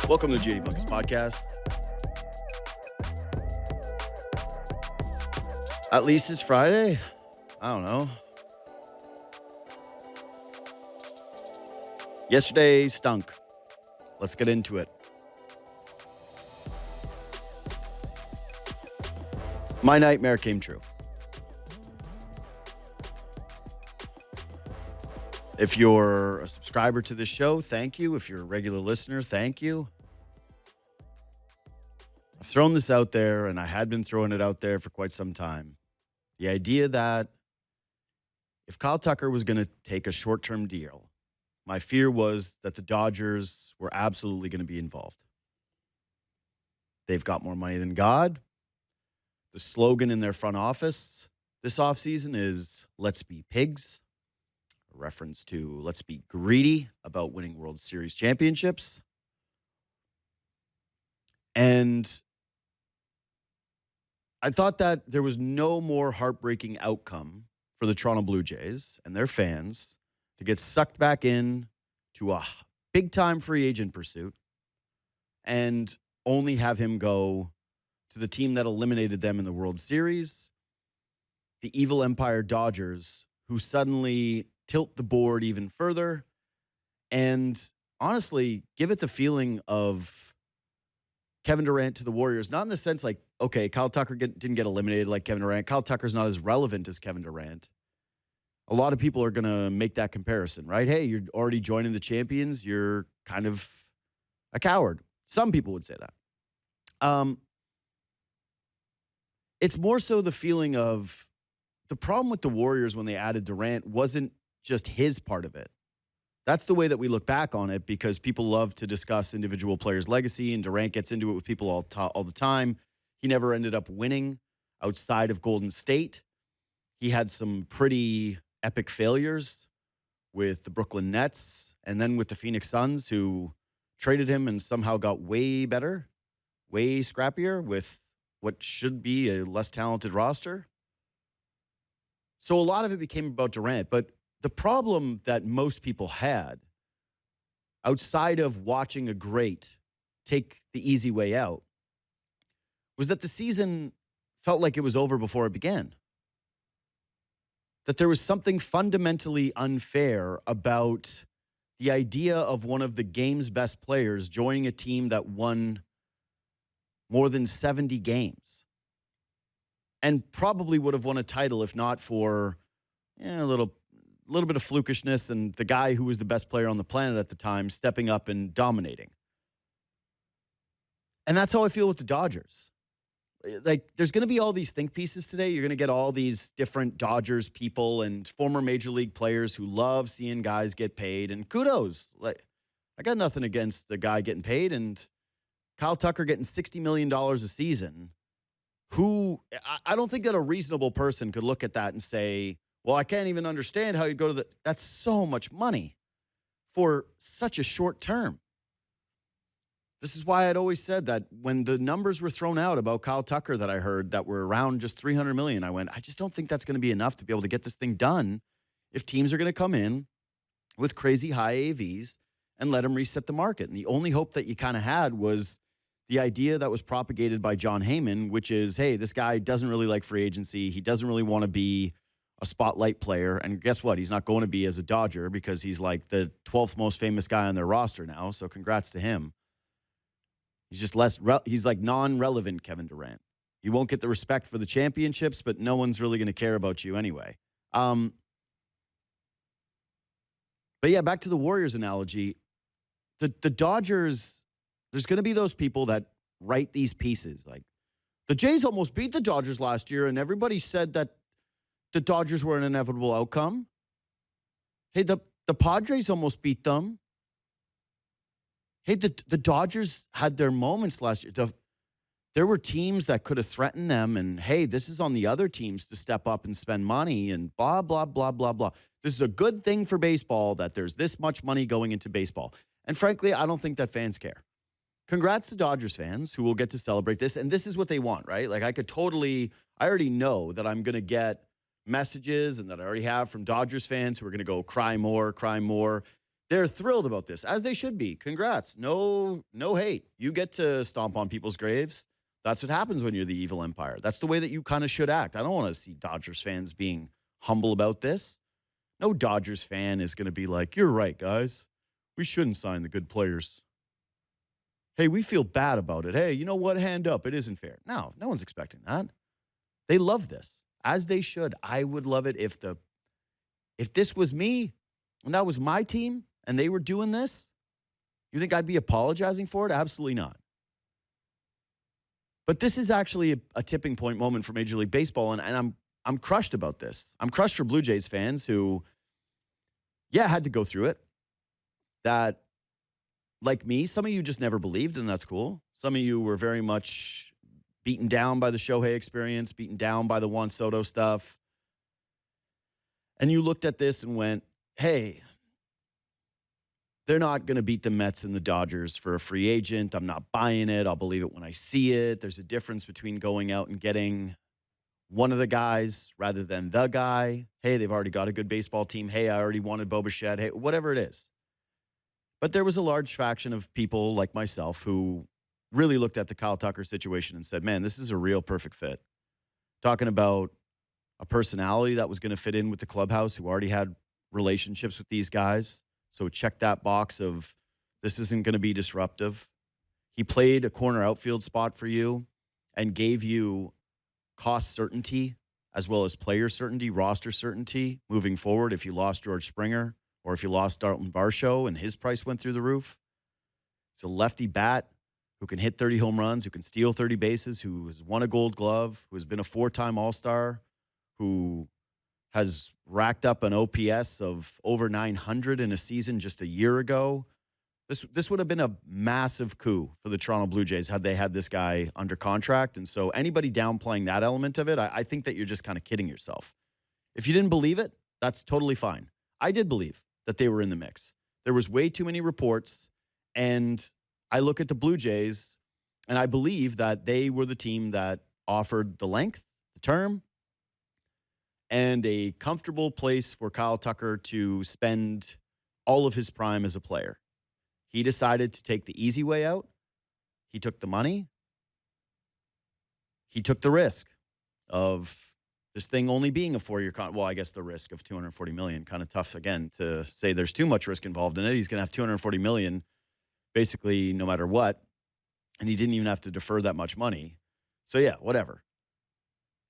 Welcome to the JD Bunkis podcast. At least it's Friday. I don't know. Yesterday stunk. Let's get into it. My nightmare came true. If you're a subscriber to this show, thank you. If you're a regular listener, thank you. I've thrown this out there, and I had been throwing it out there for quite some time. The idea that if Kyle Tucker was going to take a short-term deal, my fear was that the Dodgers were absolutely going to be involved. They've got more money than God. The slogan in their front office this offseason is, let's be pigs. A reference to let's be greedy about winning World Series championships. And I thought that there was no more heartbreaking outcome for the Toronto Blue Jays and their fans to get sucked back in to a big-time free agent pursuit and only have him go to the team that eliminated them in the World Series, the evil Empire Dodgers, who suddenly tilt the board even further and honestly give it the feeling of Kevin Durant to the Warriors, not in the sense like, okay, Kyle Tucker didn't get eliminated like Kevin Durant. Kyle Tucker's not as relevant as Kevin Durant. A lot of people are going to make that comparison, right? Hey, you're already joining the champions. You're kind of a coward. Some people would say that. It's more so the feeling of the problem with the Warriors when they added Durant wasn't just his part of it. That's the way that we look back on it because people love to discuss individual players' legacy, and Durant gets into it with people all the time. He never ended up winning outside of Golden State. He had some pretty epic failures with the Brooklyn Nets and then with the Phoenix Suns, who traded him and somehow got way better, way scrappier with what should be a less talented roster. So a lot of it became about Durant, but the problem that most people had outside of watching a great take the easy way out was that the season felt like it was over before it began. That there was something fundamentally unfair about the idea of one of the game's best players joining a team that won more than 70 games and probably would have won a title if not for a little bit of flukishness and the guy who was the best player on the planet at the time stepping up and dominating. And that's how I feel with the Dodgers. Like, there's going to be all these think pieces today. You're going to get all these different Dodgers people and former major league players who love seeing guys get paid. And kudos. Like, I got nothing against the guy getting paid. And Kyle Tucker getting $60 million a season, who I don't think that a reasonable person could look at that and say, well, I can't even understand how you go to the... That's so much money for such a short term. This is why I'd always said that when the numbers were thrown out about Kyle Tucker that I heard that were around just $300 million, I went, I just don't think that's going to be enough to be able to get this thing done if teams are going to come in with crazy high AAVs and let them reset the market. And the only hope that you kind of had was the idea that was propagated by John Heyman, which is, hey, this guy doesn't really like free agency. He doesn't really want to be a spotlight player. And guess what? He's not going to be as a Dodger because he's like the 12th most famous guy on their roster now. So congrats to him. He's just he's like non-relevant Kevin Durant. You won't get the respect for the championships, but no one's really going to care about you anyway. But yeah, back to the Warriors analogy. The Dodgers, there's going to be those people that write these pieces. Like, the Jays almost beat the Dodgers last year, and everybody said that the Dodgers were an inevitable outcome. Hey, the Padres almost beat them. Hey, the Dodgers had their moments last year. There were teams that could have threatened them, and hey, this is on the other teams to step up and spend money and blah, blah, blah, blah, blah. This is a good thing for baseball that there's this much money going into baseball. And frankly, I don't think that fans care. Congrats to Dodgers fans who will get to celebrate this. And this is what they want, right? Like, I already know that I'm going to get messages and that I already have from Dodgers fans who are going to go cry more, cry more. They're thrilled about this, as they should be. Congrats. No hate. You get to stomp on people's graves. That's what happens when you're the evil empire. That's the way that you kind of should act. I don't want to see Dodgers fans being humble about this. No Dodgers fan is going to be like, you're right, guys. We shouldn't sign the good players. Hey, we feel bad about it. Hey, you know what? Hand up. It isn't fair. No one's expecting that. They love this, as they should. I would love it if this was me and that was my team and they were doing this. You think I'd be apologizing for it? Absolutely not. But this is actually a tipping point moment for Major League Baseball, and I'm crushed about this. I'm crushed for Blue Jays fans who, had to go through it. That, like me, some of you just never believed, and that's cool. Some of you were very much beaten down by the Shohei experience, beaten down by the Juan Soto stuff. And you looked at this and went, hey, they're not going to beat the Mets and the Dodgers for a free agent. I'm not buying it. I'll believe it when I see it. There's a difference between going out and getting one of the guys rather than the guy. Hey, they've already got a good baseball team. Hey, I already wanted Bo Bichette. Hey, whatever it is. But there was a large faction of people like myself who really looked at the Kyle Tucker situation and said, man, this is a real perfect fit. Talking about a personality that was going to fit in with the clubhouse who already had relationships with these guys. So check that box of this isn't going to be disruptive. He played a corner outfield spot for you and gave you cost certainty as well as player certainty, roster certainty moving forward if you lost George Springer or if you lost Dalton Varsho and his price went through the roof. He's a lefty bat who can hit 30 home runs, who can steal 30 bases, who has won a Gold Glove, who has been a 4-time All-Star, who has racked up an OPS of over 900 in a season just a year ago. This would have been a massive coup for the Toronto Blue Jays had they had this guy under contract. And so anybody downplaying that element of it, I think that you're just kind of kidding yourself. If you didn't believe it, that's totally fine. I did believe that they were in the mix. There was way too many reports, and I look at the Blue Jays, and I believe that they were the team that offered the length, the term, and a comfortable place for Kyle Tucker to spend all of his prime as a player. He decided to take the easy way out. He took the money. He took the risk of this thing only being a 4-year contract. Well, I guess the risk of $240 million, kind of tough, again, to say there's too much risk involved in it. He's going to have $240 million basically no matter what, and he didn't even have to defer that much money. So, yeah, whatever.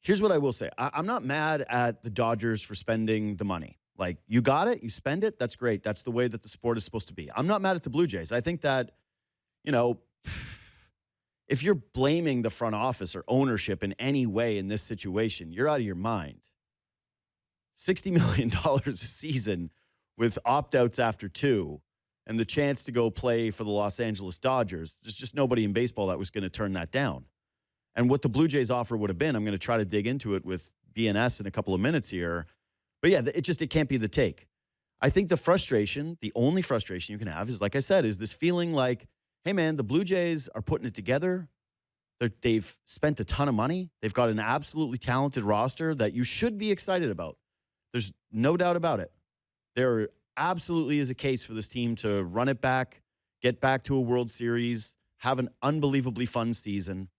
Here's what I will say. I'm not mad at the Dodgers for spending the money. Like, you got it, you spend it, that's great. That's the way that the sport is supposed to be. I'm not mad at the Blue Jays. I think that, if you're blaming the front office or ownership in any way in this situation, you're out of your mind. $60 million a season with opt-outs after 2 and the chance to go play for the Los Angeles Dodgers, there's just nobody in baseball that was going to turn that down. And what the Blue Jays offer would have been, I'm going to try to dig into it with BNS in a couple of minutes here. But yeah, it can't be the take. I think the only frustration you can have is, like I said, is this feeling like, hey man, the Blue Jays are putting it together. They've spent a ton of money. They've got an absolutely talented roster that you should be excited about. There's no doubt about it. There absolutely is a case for this team to run it back, get back to a World Series, have an unbelievably fun season.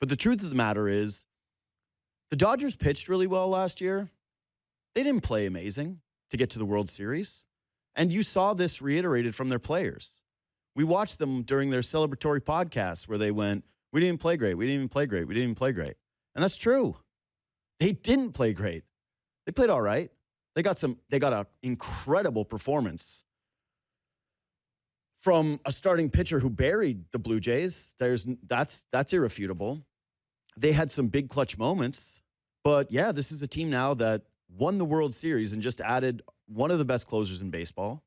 But the truth of the matter is, the Dodgers pitched really well last year. They didn't play amazing to get to the World Series. And you saw this reiterated from their players. We watched them during their celebratory podcasts where they went, we didn't even play great. We didn't even play great. We didn't even play great. And that's true. They didn't play great. They played all right. They got an incredible performance from a starting pitcher who buried the Blue Jays. That's irrefutable. They had some big clutch moments, but yeah, this is a team now that won the World Series and just added one of the best closers in baseball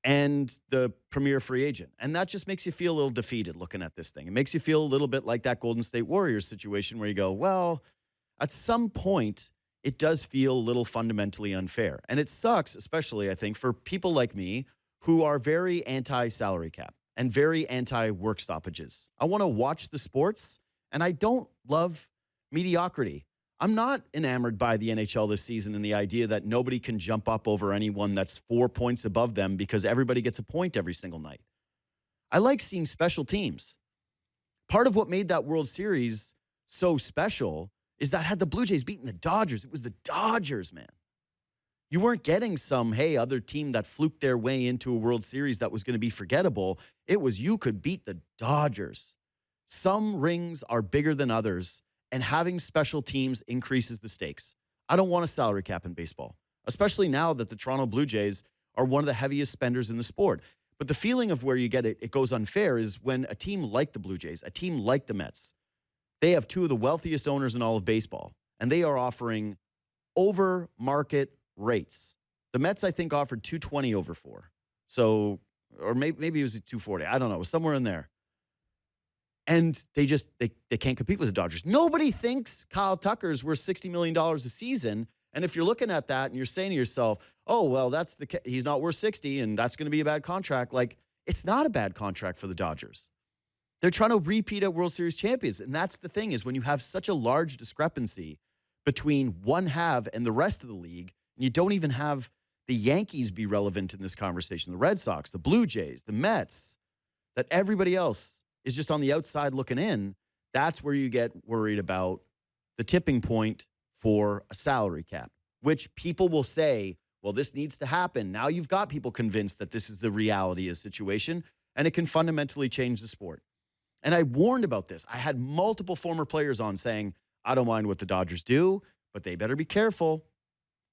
and the premier free agent. And that just makes you feel a little defeated looking at this thing. It makes you feel a little bit like that Golden State Warriors situation where you go, well, at some point, it does feel a little fundamentally unfair. And it sucks, especially, I think, for people like me who are very anti-salary cap and very anti-work stoppages. I want to watch the sports, and I don't love mediocrity. I'm not enamored by the NHL this season and the idea that nobody can jump up over anyone that's 4 points above them because everybody gets a point every single night. I like seeing special teams. Part of what made that World Series so special is that had the Blue Jays beaten the Dodgers, it was the Dodgers, man. You weren't getting some, hey, other team that fluked their way into a World Series that was going to be forgettable. It was you could beat the Dodgers. Some rings are bigger than others, and having special teams increases the stakes. I don't want a salary cap in baseball, especially now that the Toronto Blue Jays are one of the heaviest spenders in the sport. But the feeling of where you get it goes unfair is when a team like the Blue Jays, a team like the Mets, they have two of the wealthiest owners in all of baseball, and they are offering over market rates. The Mets, I think, offered 220 over 4. So, or maybe it was 240. I don't know. It was somewhere in there. And they can't compete with the Dodgers. Nobody thinks Kyle Tucker's worth $60 million a season. And if you're looking at that and you're saying to yourself, oh, well, he's not worth 60 and that's going to be a bad contract. Like, it's not a bad contract for the Dodgers. They're trying to repeat at World Series champions. And that's the thing, is when you have such a large discrepancy between one half and the rest of the league, and you don't even have the Yankees be relevant in this conversation, the Red Sox, the Blue Jays, the Mets, that everybody else is just on the outside looking in, that's where you get worried about the tipping point for a salary cap, which people will say, well, this needs to happen. Now you've got people convinced that this is the reality of the situation, and it can fundamentally change the sport. And I warned about this. I had multiple former players on saying, I don't mind what the Dodgers do, but they better be careful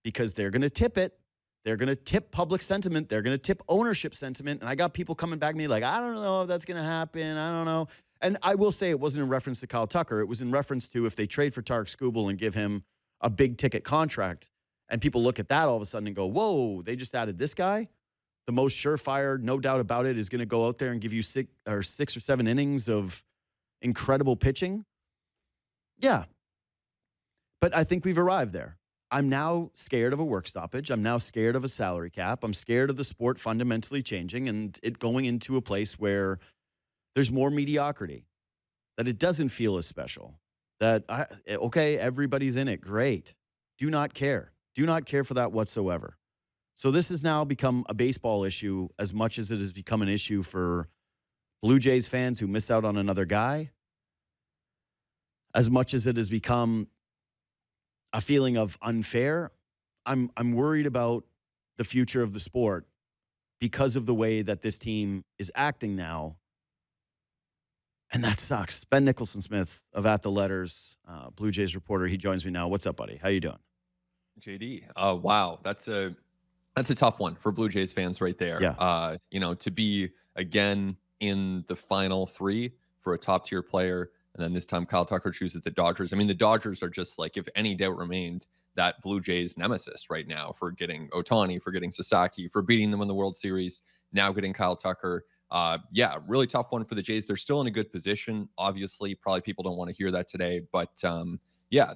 because they're going to tip it. They're going to tip public sentiment. They're going to tip ownership sentiment. And I got people coming back to me like, I don't know if that's going to happen. I don't know. And I will say it wasn't in reference to Kyle Tucker. It was in reference to if they trade for Tarek Skubal and give him a big ticket contract. And people look at that all of a sudden and go, whoa, they just added this guy? The most surefire, no doubt about it, is going to go out there and give you 6 or 7 innings of incredible pitching. Yeah. But I think we've arrived there. I'm now scared of a work stoppage. I'm now scared of a salary cap. I'm scared of the sport fundamentally changing and it going into a place where there's more mediocrity, that it doesn't feel as special, that, okay, everybody's in it. Great. Do not care. Do not care for that whatsoever. So this has now become a baseball issue as much as it has become an issue for Blue Jays fans who miss out on another guy, as much as it has become a feeling of unfair. I'm worried about the future of the sport because of the way that this team is acting now. And that sucks. Ben Nicholson-Smith of At The Letters, Blue Jays reporter, he joins me now. What's up, buddy? How you doing? JD. Wow. That's a tough one for Blue Jays fans right there. Yeah. To be again in the final 3 for a top tier player. And then this time Kyle Tucker chooses the Dodgers. I mean, the Dodgers are just like, if any doubt remained, that Blue Jays nemesis right now for getting Ohtani, for getting Sasaki, for beating them in the World Series, now getting Kyle Tucker. Really tough one for the Jays. They're still in a good position. Obviously, probably people don't want to hear that today, but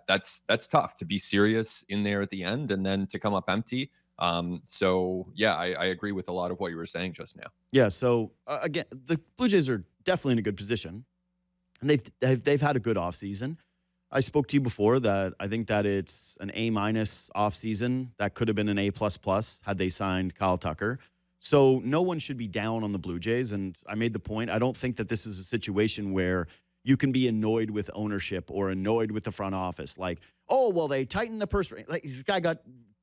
that's tough to be serious in there at the end and then to come up empty. I agree with a lot of what you were saying just now. Yeah. So again, the Blue Jays are definitely in a good position. And they've had a good offseason. I spoke to you before that I think that it's an A- offseason. That could have been an A++ had they signed Kyle Tucker. So no one should be down on the Blue Jays. And I made the point, I don't think that this is a situation where you can be annoyed with ownership or annoyed with the front office. Like, oh, well, they tightened the purse. Like, this guy got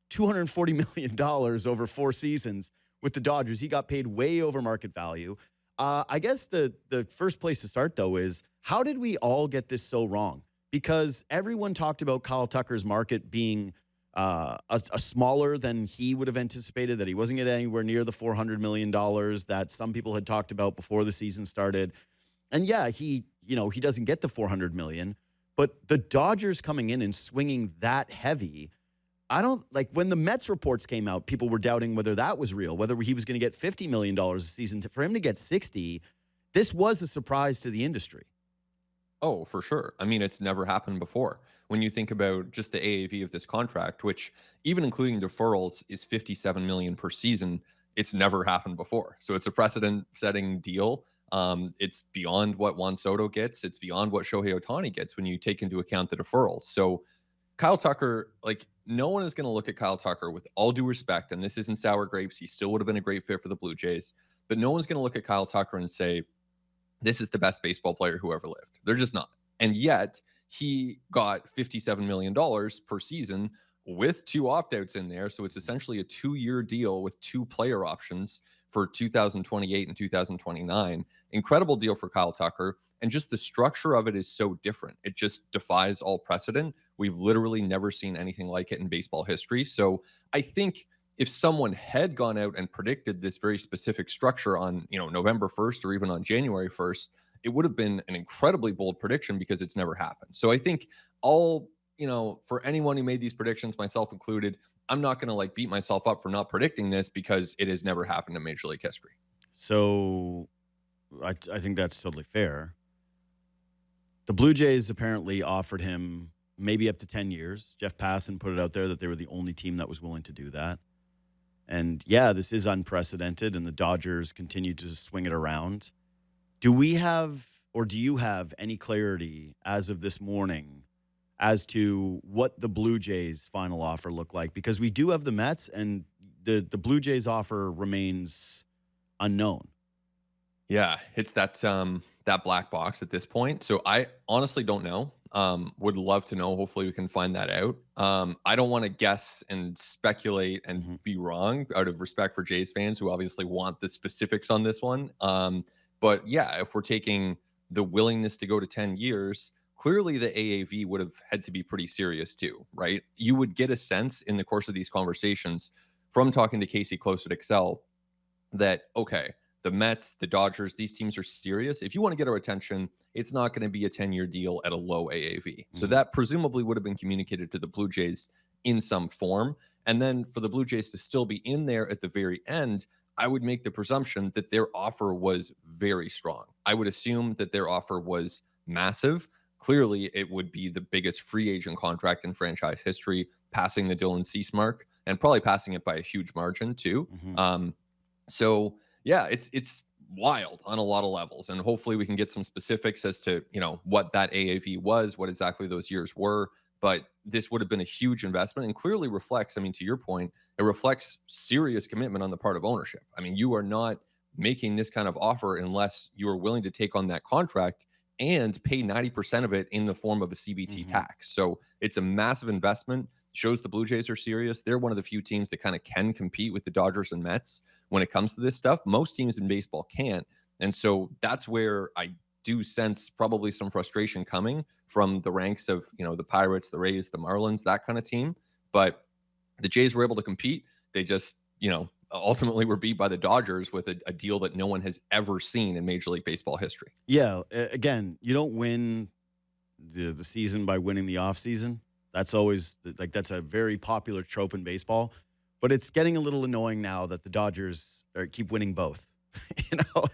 $240 million over 4 seasons with the Dodgers. He got paid way over market value. I guess the first place to start, though, is how did we all get this so wrong? Because everyone talked about Kyle Tucker's market being a smaller than he would have anticipated, that he wasn't getting anywhere near the $400 million that some people had talked about before the season started. And yeah, he doesn't get the $400 million, but the Dodgers coming in and swinging that heavy, I don't like when the Mets reports came out, people were doubting whether that was real, whether he was going to get $50 million a season. For him to get 60, this was a surprise to the industry. Oh, for sure. I mean, it's never happened before. When you think about just the AAV of this contract, which even including deferrals is $57 million per season, it's never happened before. So it's a precedent-setting deal. It's beyond what Juan Soto gets. It's beyond what Shohei Ohtani gets when you take into account the deferrals. So Kyle Tucker, like, no one is going to look at Kyle Tucker, with all due respect, and this isn't sour grapes. He still would have been a great fit for the Blue Jays, but no one's going to look at Kyle Tucker and say, this is the best baseball player who ever lived. They're just not. And yet he got $57 million per season with 2 opt-outs in there. So it's essentially a 2-year deal with 2 player options for 2028 and 2029. Incredible deal for Kyle Tucker. And just the structure of it is so different. It just defies all precedent. We've literally never seen anything like it in baseball history. So I think if someone had gone out and predicted this very specific structure on, November 1st or even on January 1st, it would have been an incredibly bold prediction because it's never happened. So I think for anyone who made these predictions, myself included, I'm not going to like beat myself up for not predicting this because it has never happened in Major League history. So I think that's totally fair. The Blue Jays apparently offered him maybe up to 10 years. Jeff Passan put it out there that they were the only team that was willing to do that. And yeah, this is unprecedented, and the Dodgers continue to swing it around. Do we have, or do you have any clarity as of this morning as to what the Blue Jays' final offer looked like? Because we do have the Mets, and the Blue Jays' offer remains unknown. Yeah, it's that black box at this point. So I honestly don't know. Would love to know. Hopefully we can find that out. I don't want to guess and speculate and be wrong out of respect for Jays fans who obviously want the specifics on this one. But yeah, if we're taking the willingness to go to 10 years, clearly the AAV would have had to be pretty serious too, right? You would get a sense in the course of these conversations from talking to Casey Close at Excel that, okay, the Mets, the Dodgers, these teams are serious. If you want to get our attention, it's not going to be a 10-year deal at a low AAV. So that presumably would have been communicated to the Blue Jays in some form. And then for the Blue Jays to still be in there at the very end, I would make the presumption that their offer was very strong. I would assume that their offer was massive. Clearly, it would be the biggest free agent contract in franchise history, passing the Dylan Cease mark and probably passing it by a huge margin too. So yeah, it's wild on a lot of levels, and hopefully we can get some specifics as to what that AAV was, what exactly those years were. But this would have been a huge investment, and clearly reflects, I mean, to your point, it reflects serious commitment on the part of ownership. I mean, you are not making this kind of offer unless you are willing to take on that contract and pay 90% of it in the form of a CBT tax. So it's a massive investment. Shows the Blue Jays are serious. They're one of the few teams that kind of can compete with the Dodgers and Mets when it comes to this stuff. Most teams in baseball can't. And so that's where I do sense probably some frustration coming from the ranks of, the Pirates, the Rays, the Marlins, that kind of team. But the Jays were able to compete. They just, ultimately were beat by the Dodgers with a deal that no one has ever seen in Major League Baseball history. Yeah. Again, you don't win the season by winning the offseason. That's always that's a very popular trope in baseball, but it's getting a little annoying now that the Dodgers keep winning both.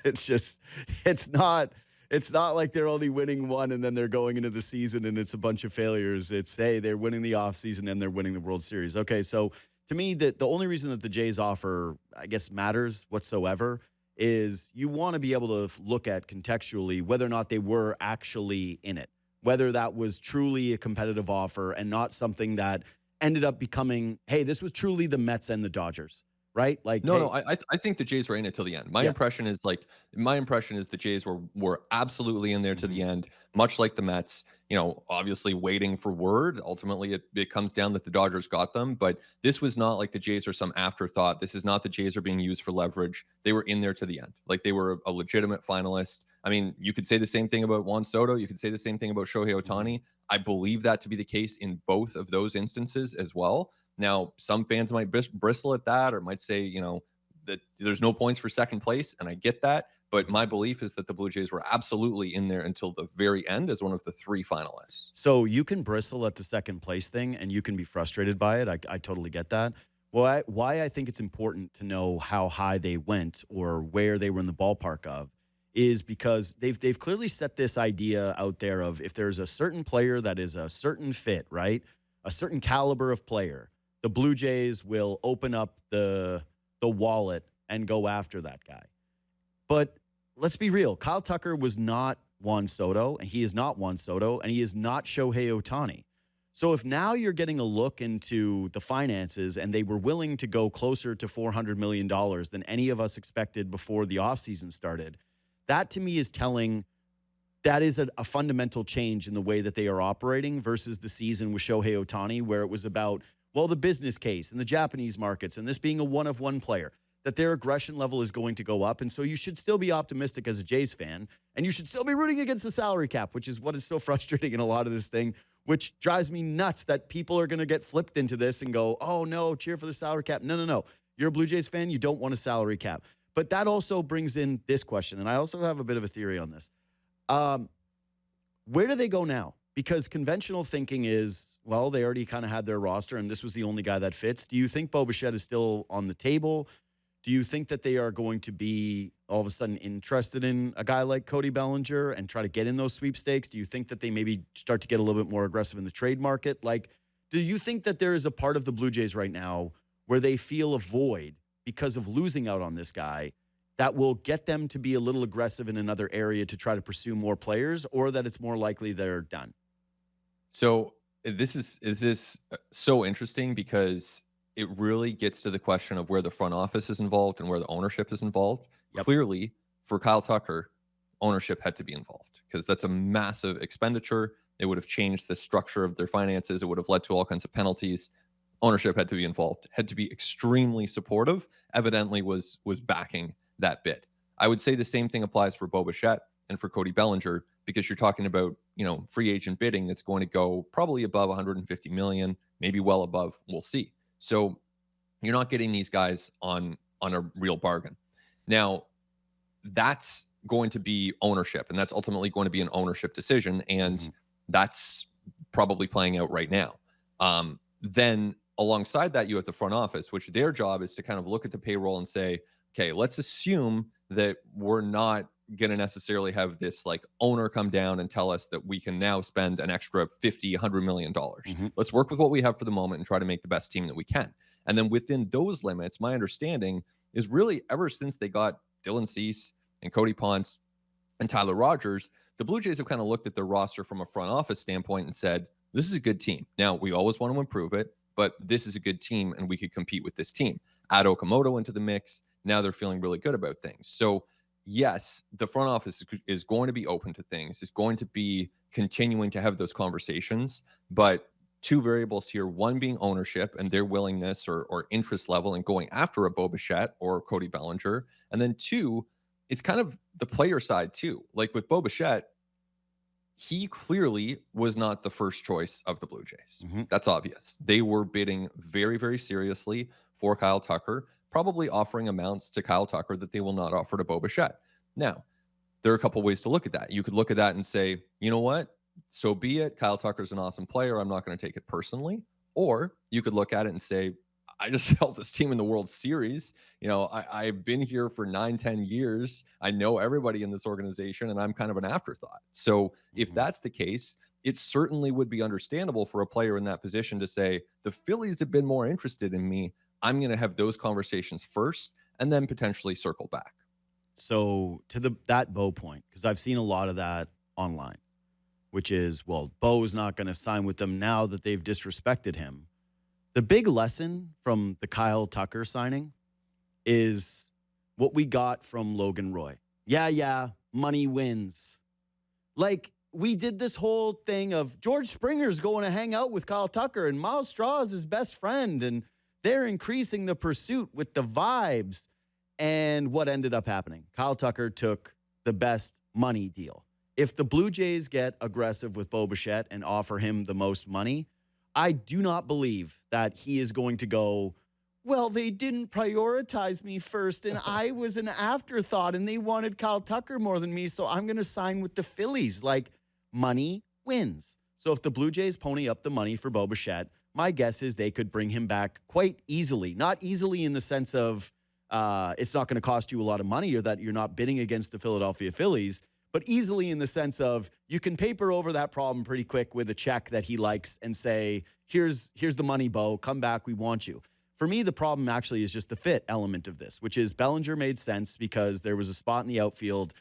It's not like they're only winning one and then they're going into the season and it's a bunch of failures. It's, hey, they're winning the offseason and they're winning the World Series. Okay, so to me, the only reason that the Jays offer, I guess, matters whatsoever is you want to be able to look at contextually whether or not they were actually in it. Whether that was truly a competitive offer and not something that ended up becoming, hey, this was truly the Mets and the Dodgers, right? Like, no, I think the Jays were in it till the end. My impression is the Jays were absolutely in there to the end, much like the Mets. Obviously waiting for word. Ultimately, it comes down that the Dodgers got them, but this was not like the Jays are some afterthought. This is not the Jays are being used for leverage. They were in there to the end. Like, they were a legitimate finalist. I mean, you could say the same thing about Juan Soto. You could say the same thing about Shohei Ohtani. I believe that to be the case in both of those instances as well. Now, some fans might bristle at that or might say, that there's no points for second place, and I get that. But my belief is that the Blue Jays were absolutely in there until the very end as one of the 3 finalists. So you can bristle at the second place thing, and you can be frustrated by it. I totally get that. Why I think it's important to know how high they went or where they were in the ballpark of is because they've clearly set this idea out there of if there's a certain player that is a certain fit, right, a certain caliber of player, the Blue Jays will open up the wallet and go after that guy. But let's be real. Kyle Tucker was not Juan Soto, and he is not Juan Soto, and he is not Shohei Ohtani. So if now you're getting a look into the finances and they were willing to go closer to $400 million than any of us expected before the offseason started, that to me is telling that is a fundamental change in the way that they are operating versus the season with Shohei Ohtani, where it was about, well, the business case and the Japanese markets and this being a one-of-one player, that their aggression level is going to go up. And so you should still be optimistic as a Jays fan, and you should still be rooting against the salary cap, which is what is so frustrating in a lot of this thing, which drives me nuts that people are going to get flipped into this and go, oh, no, cheer for the salary cap. No. You're a Blue Jays fan. You don't want a salary cap. But that also brings in this question, and I also have a bit of a theory on this. Where do they go now? Because conventional thinking is, well, they already kind of had their roster, and this was the only guy that fits. Do you think Bo Bichette is still on the table? Do you think that they are going to be all of a sudden interested in a guy like Cody Bellinger and try to get in those sweepstakes? Do you think that they maybe start to get a little bit more aggressive in the trade market? Like, do you think that there is a part of the Blue Jays right now where they feel a void because of losing out on this guy that will get them to be a little aggressive in another area to try to pursue more players, or that it's more likely they're done? So this is so interesting because it really gets to the question of where the front office is involved and where the ownership is involved. Yep. Clearly, for Kyle Tucker, ownership had to be involved because that's a massive expenditure. It would have changed the structure of their finances. It would have led to all kinds of penalties. Ownership had to be involved, had to be extremely supportive, evidently was backing that bid. I would say the same thing applies for Bo Bichette and for Cody Bellinger, because you're talking about, free agent bidding that's going to go probably above 150 million, maybe well above. We'll see. So you're not getting these guys on a real bargain. Now, that's going to be ownership, and that's ultimately going to be an ownership decision, and that's probably playing out right now. Then alongside that, you have the front office, which their job is to kind of look at the payroll and say, okay, let's assume that we're not going to necessarily have this like owner come down and tell us that we can now spend an extra $50-100 million. Let's work with what we have for the moment and try to make the best team that we can. And then within those limits, my understanding is really ever since they got Dylan Cease and Cody Ponce and Tyler Rogers, the Blue Jays have kind of looked at their roster from a front office standpoint and said, this is a good team. Now, we always want to improve it, but this is a good team and we could compete with this team. Add Okamoto into the mix. Now they're feeling really good about things. So yes, the front office is going to be open to things, is going to be continuing to have those conversations, but two variables here, one being ownership and their willingness or interest level in going after a Bo Bichette or Cody Bellinger. And then two, it's kind of the player side too. Like with Bo Bichette, he clearly was not the first choice of the Blue Jays. That's obvious. They were bidding very, very seriously for Kyle Tucker, probably offering amounts to Kyle Tucker that they will not offer to Bo Bichette. Now, there are a couple ways to look at that. You could look at that and say, you know what? So be it. Kyle Tucker's an awesome player. I'm not going to take it personally. Or you could look at it and say, I just helped this team in the World Series. I've been here for 9-10 years. I know everybody in this organization, and I'm kind of an afterthought. So if that's the case, it certainly would be understandable for a player in that position to say, the Phillies have been more interested in me. I'm going to have those conversations first and then potentially circle back. So to that Bo point, because I've seen a lot of that online, which is, well, Bo's not going to sign with them now that they've disrespected him. The big lesson from the Kyle Tucker signing is what we got from Logan Roy. Yeah, money wins. Like, we did this whole thing of George Springer's going to hang out with Kyle Tucker and Miles Straw is his best friend, and they're increasing the pursuit with the vibes. And what ended up happening? Kyle Tucker took the best money deal. If the Blue Jays get aggressive with Bo Bichette and offer him the most money, I do not believe that he is going to go, well, they didn't prioritize me first, and I was an afterthought, and they wanted Kyle Tucker more than me, so I'm going to sign with the Phillies. Like, money wins. So if the Blue Jays pony up the money for Bo Bichette, my guess is they could bring him back quite easily. Not easily in the sense of it's not going to cost you a lot of money or that you're not bidding against the Philadelphia Phillies, but easily in the sense of you can paper over that problem pretty quick with a check that he likes and say, here's the money, Bo, come back, we want you. For me, the problem actually is just the fit element of this, which is Bellinger made sense because there was a spot in the outfield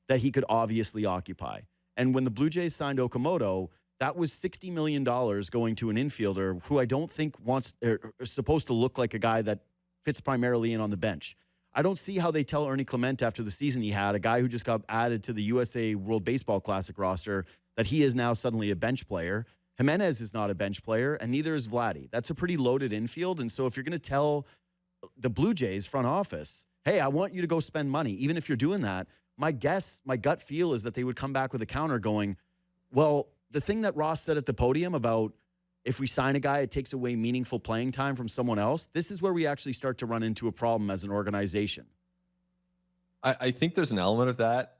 that he could obviously occupy. And when the Blue Jays signed Okamoto, that was $60 million going to an infielder who I don't think is supposed to look like a guy that fits primarily in on the bench. I don't see how they tell Ernie Clement after the season he had, a guy who just got added to the USA World Baseball Classic roster, that he is now suddenly a bench player. Jimenez is not a bench player, and neither is Vladdy. That's a pretty loaded infield. And so if you're going to tell the Blue Jays front office, hey, I want you to go spend money, even if you're doing that, my gut feel is that they would come back with a counter going, well, the thing that Ross said at the podium about if we sign a guy, it takes away meaningful playing time from someone else. This is where we actually start to run into a problem as an organization. I think there's an element of that.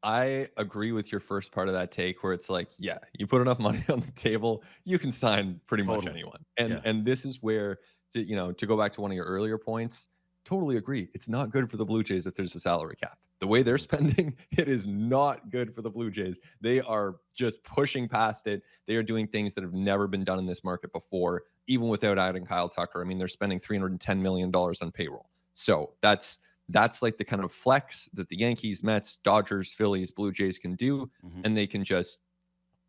I agree with your first part of that take where it's like, yeah, you put enough money on the table, you can sign pretty much anyone. And this is where, to go back to one of your earlier points, totally agree. It's not good for the Blue Jays if there's a salary cap. The way they're spending, it is not good for the Blue Jays. They are just pushing past it. They are doing things that have never been done in this market before, even without adding Kyle Tucker. I mean, they're spending $310 million on payroll. So that's like the kind of flex that the Yankees, Mets, Dodgers, Phillies, Blue Jays can do, and they can just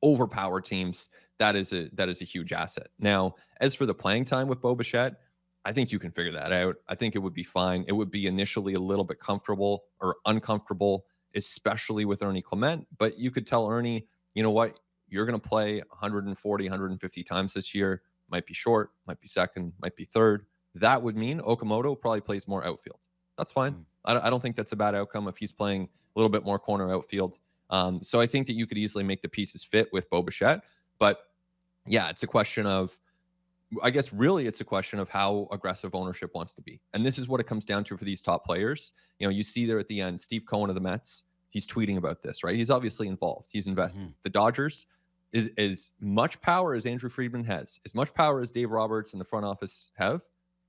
overpower teams. That is a huge asset. Now, as for the playing time with Bo Bichette, I think you can figure that out. I think it would be fine. It would be initially a little bit comfortable or uncomfortable, especially with Ernie Clement. But you could tell Ernie, you know what, you're going to play 140, 150 times this year. Might be short, might be second, might be third. That would mean Okamoto probably plays more outfield. That's fine. I don't think that's a bad outcome if he's playing a little bit more corner outfield. So I think that you could easily make the pieces fit with Bo Bichette. But yeah, it's a question of, I guess really it's a question of how aggressive ownership wants to be. And this is what it comes down to for these top players. You see there at the end, Steve Cohen of the Mets, he's tweeting about this, right? He's obviously involved. He's invested. The Dodgers is as much power as Andrew Friedman has, as much power as Dave Roberts and the front office have.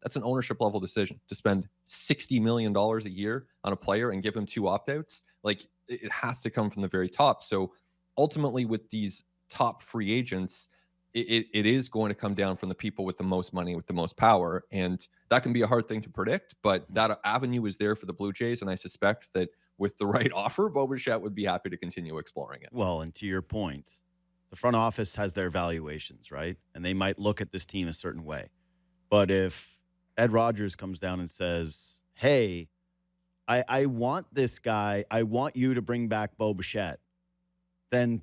That's an ownership level decision to spend $60 million a year on a player and give him 2 opt-outs. Like, it has to come from the very top. So ultimately with these top free agents, it is going to come down from the people with the most money, with the most power. And that can be a hard thing to predict, but that avenue is there for the Blue Jays. And I suspect that with the right offer, Bo Bichette would be happy to continue exploring it. Well, and to your point, the front office has their valuations, right? And they might look at this team a certain way. But if Ed Rogers comes down and says, hey, I want this guy, I want you to bring back Bo Bichette, then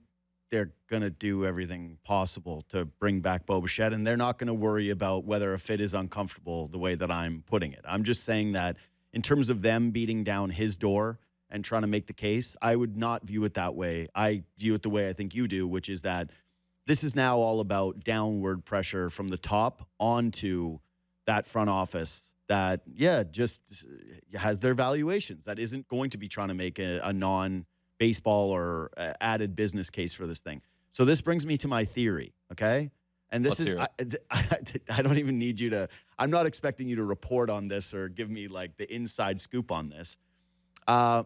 they're going to do everything possible to bring back Bo Bichette, and they're not going to worry about whether a fit is uncomfortable the way that I'm putting it. I'm just saying that in terms of them beating down his door and trying to make the case, I would not view it that way. I view it the way I think you do, which is that this is now all about downward pressure from the top onto that front office that, just has their valuations. That isn't going to be trying to make a non-baseball or added business case for this thing. So this brings me to my theory, okay? And this I don't even need you to, I'm not expecting you to report on this or give me like the inside scoop on this. I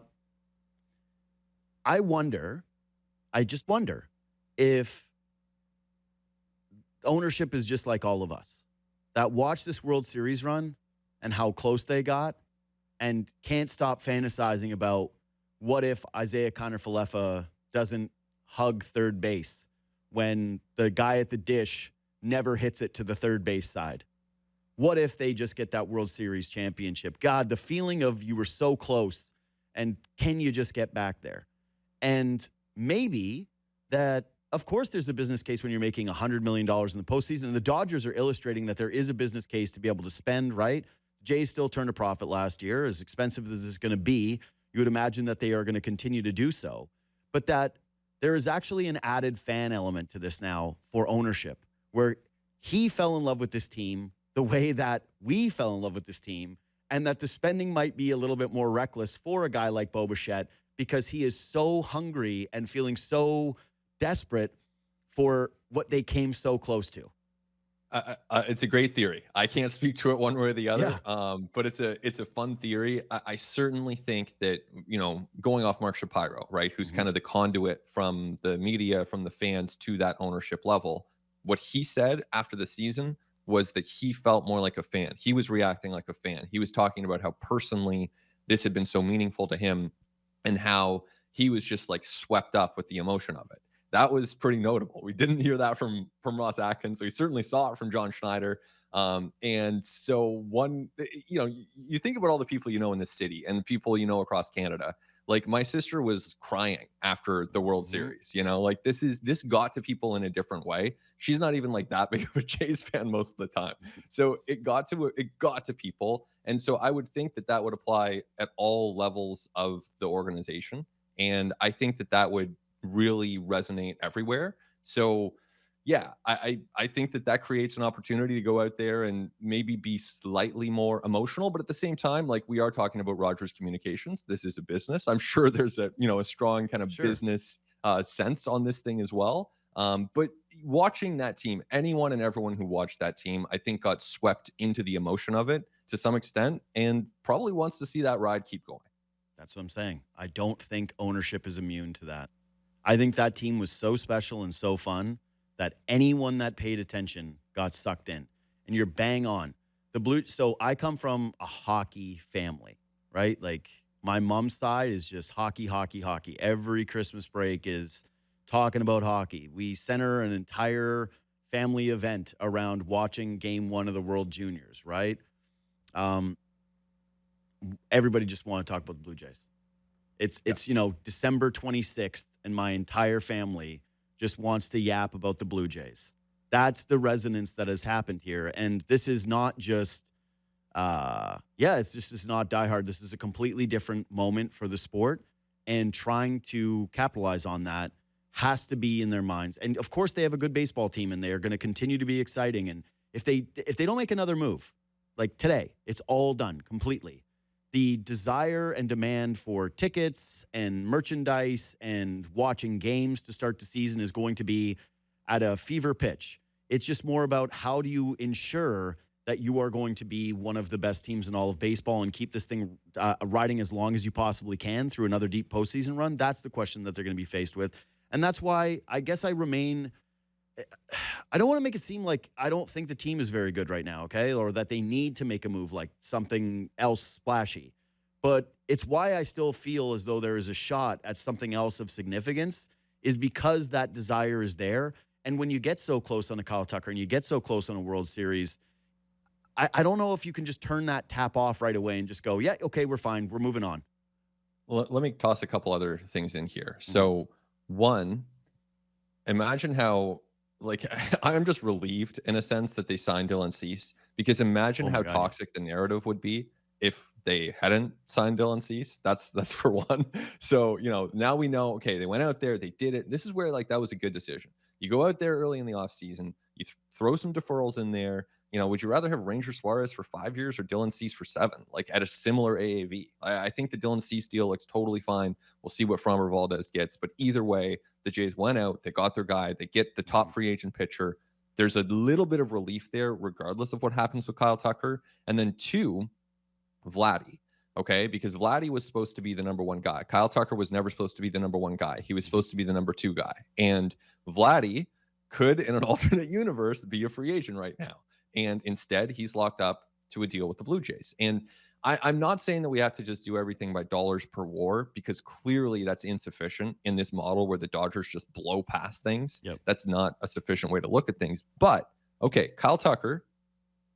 just wonder if ownership is just like all of us that watch this World Series run and how close they got and can't stop fantasizing about what if Isaiah Kiner-Falefa doesn't hug third base when the guy at the dish never hits it to the third base side? What if they just get that World Series championship? God, the feeling of you were so close, and can you just get back there? And maybe that, of course, there's a business case when you're making $100 million in the postseason, and the Dodgers are illustrating that there is a business case to be able to spend, right? Jays still turned a profit last year. As expensive as this is going to be, you would imagine that they are going to continue to do so. But that there is actually an added fan element to this now for ownership, where he fell in love with this team the way that we fell in love with this team, and that the spending might be a little bit more reckless for a guy like Bo Bichette because he is so hungry and feeling so desperate for what they came so close to. It's a great theory. I can't speak to it one way or the other, but it's a fun theory. I certainly think that, going off Mark Shapiro, right, who's kind of the conduit from the media, from the fans to that ownership level, what he said after the season was that he felt more like a fan. He was reacting like a fan. He was talking about how personally this had been so meaningful to him and how he was just like swept up with the emotion of it. That was pretty notable. We didn't hear that from Ross Atkins. We certainly saw it from John Schneider. And so you think about all the people you know in this city and people you know across Canada. Like my sister was crying after the World Series, like this got to people in a different way. She's not even like that big of a Jays fan most of the time. So it got to people. And so I would think that would apply at all levels of the organization. And I think that would really resonate everywhere. So yeah, I think that creates an opportunity to go out there and maybe be slightly more emotional, but at the same time, like we are talking about Rogers Communications, this is a business. I'm sure there's a strong kind of business sense on this thing as well. But watching that team, anyone and everyone who watched that team, I think got swept into the emotion of it to some extent, and probably wants to see that ride keep going. That's what I'm saying. I don't think ownership is immune to that. I think that team was so special and so fun that anyone that paid attention got sucked in. And you're bang on. So I come from a hockey family, right? Like my mom's side is just hockey, hockey, hockey. Every Christmas break is talking about hockey. We center an entire family event around watching game 1 of the World Juniors, right? Everybody just want to talk about the Blue Jays. It's December 26th, and my entire family just wants to yap about the Blue Jays. That's the resonance that has happened here. And this is not just, it's not diehard. This is a completely different moment for the sport, and trying to capitalize on that has to be in their minds. And of course they have a good baseball team, and they are going to continue to be exciting. And if they don't make another move, like today, it's all done completely. The desire and demand for tickets and merchandise and watching games to start the season is going to be at a fever pitch. It's just more about how do you ensure that you are going to be one of the best teams in all of baseball and keep this thing riding as long as you possibly can through another deep postseason run. That's the question that they're going to be faced with. And that's why I guess I don't want to make it seem like I don't think the team is very good right now, okay? Or that they need to make a move like something else splashy. But it's why I still feel as though there is a shot at something else of significance, is because that desire is there. And when you get so close on a Kyle Tucker and you get so close on a World Series, I don't know if you can just turn that tap off right away and just go, yeah, okay, we're fine. We're moving on. Well, let me toss a couple other things in here. So one, imagine how, like, I'm just relieved in a sense that they signed Dylan Cease, because imagine how toxic the narrative would be if they hadn't signed Dylan Cease. That's for one. So, now we know, okay, they went out there, they did it. This is where, like, that was a good decision. You go out there early in the offseason, you throw some deferrals in there. Would you rather have Ranger Suarez for 5 years or Dylan Cease for 7, like at a similar AAV? I think the Dylan Cease deal looks totally fine. We'll see what Framber Valdez gets. But either way, the Jays went out, they got their guy, they get the top free agent pitcher. There's a little bit of relief there, regardless of what happens with Kyle Tucker. And then 2, Vladdy. Okay, because Vladdy was supposed to be the number 1 guy. Kyle Tucker was never supposed to be the number 1 guy. He was supposed to be the number 2 guy. And Vladdy could, in an alternate universe, be a free agent right now. And instead, he's locked up to a deal with the Blue Jays. And I'm not saying that we have to just do everything by dollars per WAR, because clearly that's insufficient in this model where the Dodgers just blow past things. Yep. That's not a sufficient way to look at things. But, okay, Kyle Tucker,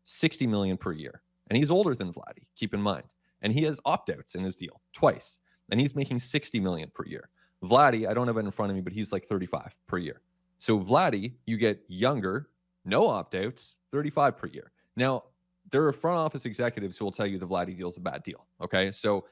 $60 million per year. And he's older than Vladdy, keep in mind. And he has opt-outs in his deal twice. And he's making $60 million per year. Vladdy, I don't have it in front of me, but he's like 35 per year. So Vladdy, you get younger, no opt-outs, 35 per year. Now, there are front office executives who will tell you the Vladdy deal is a bad deal. Okay. So,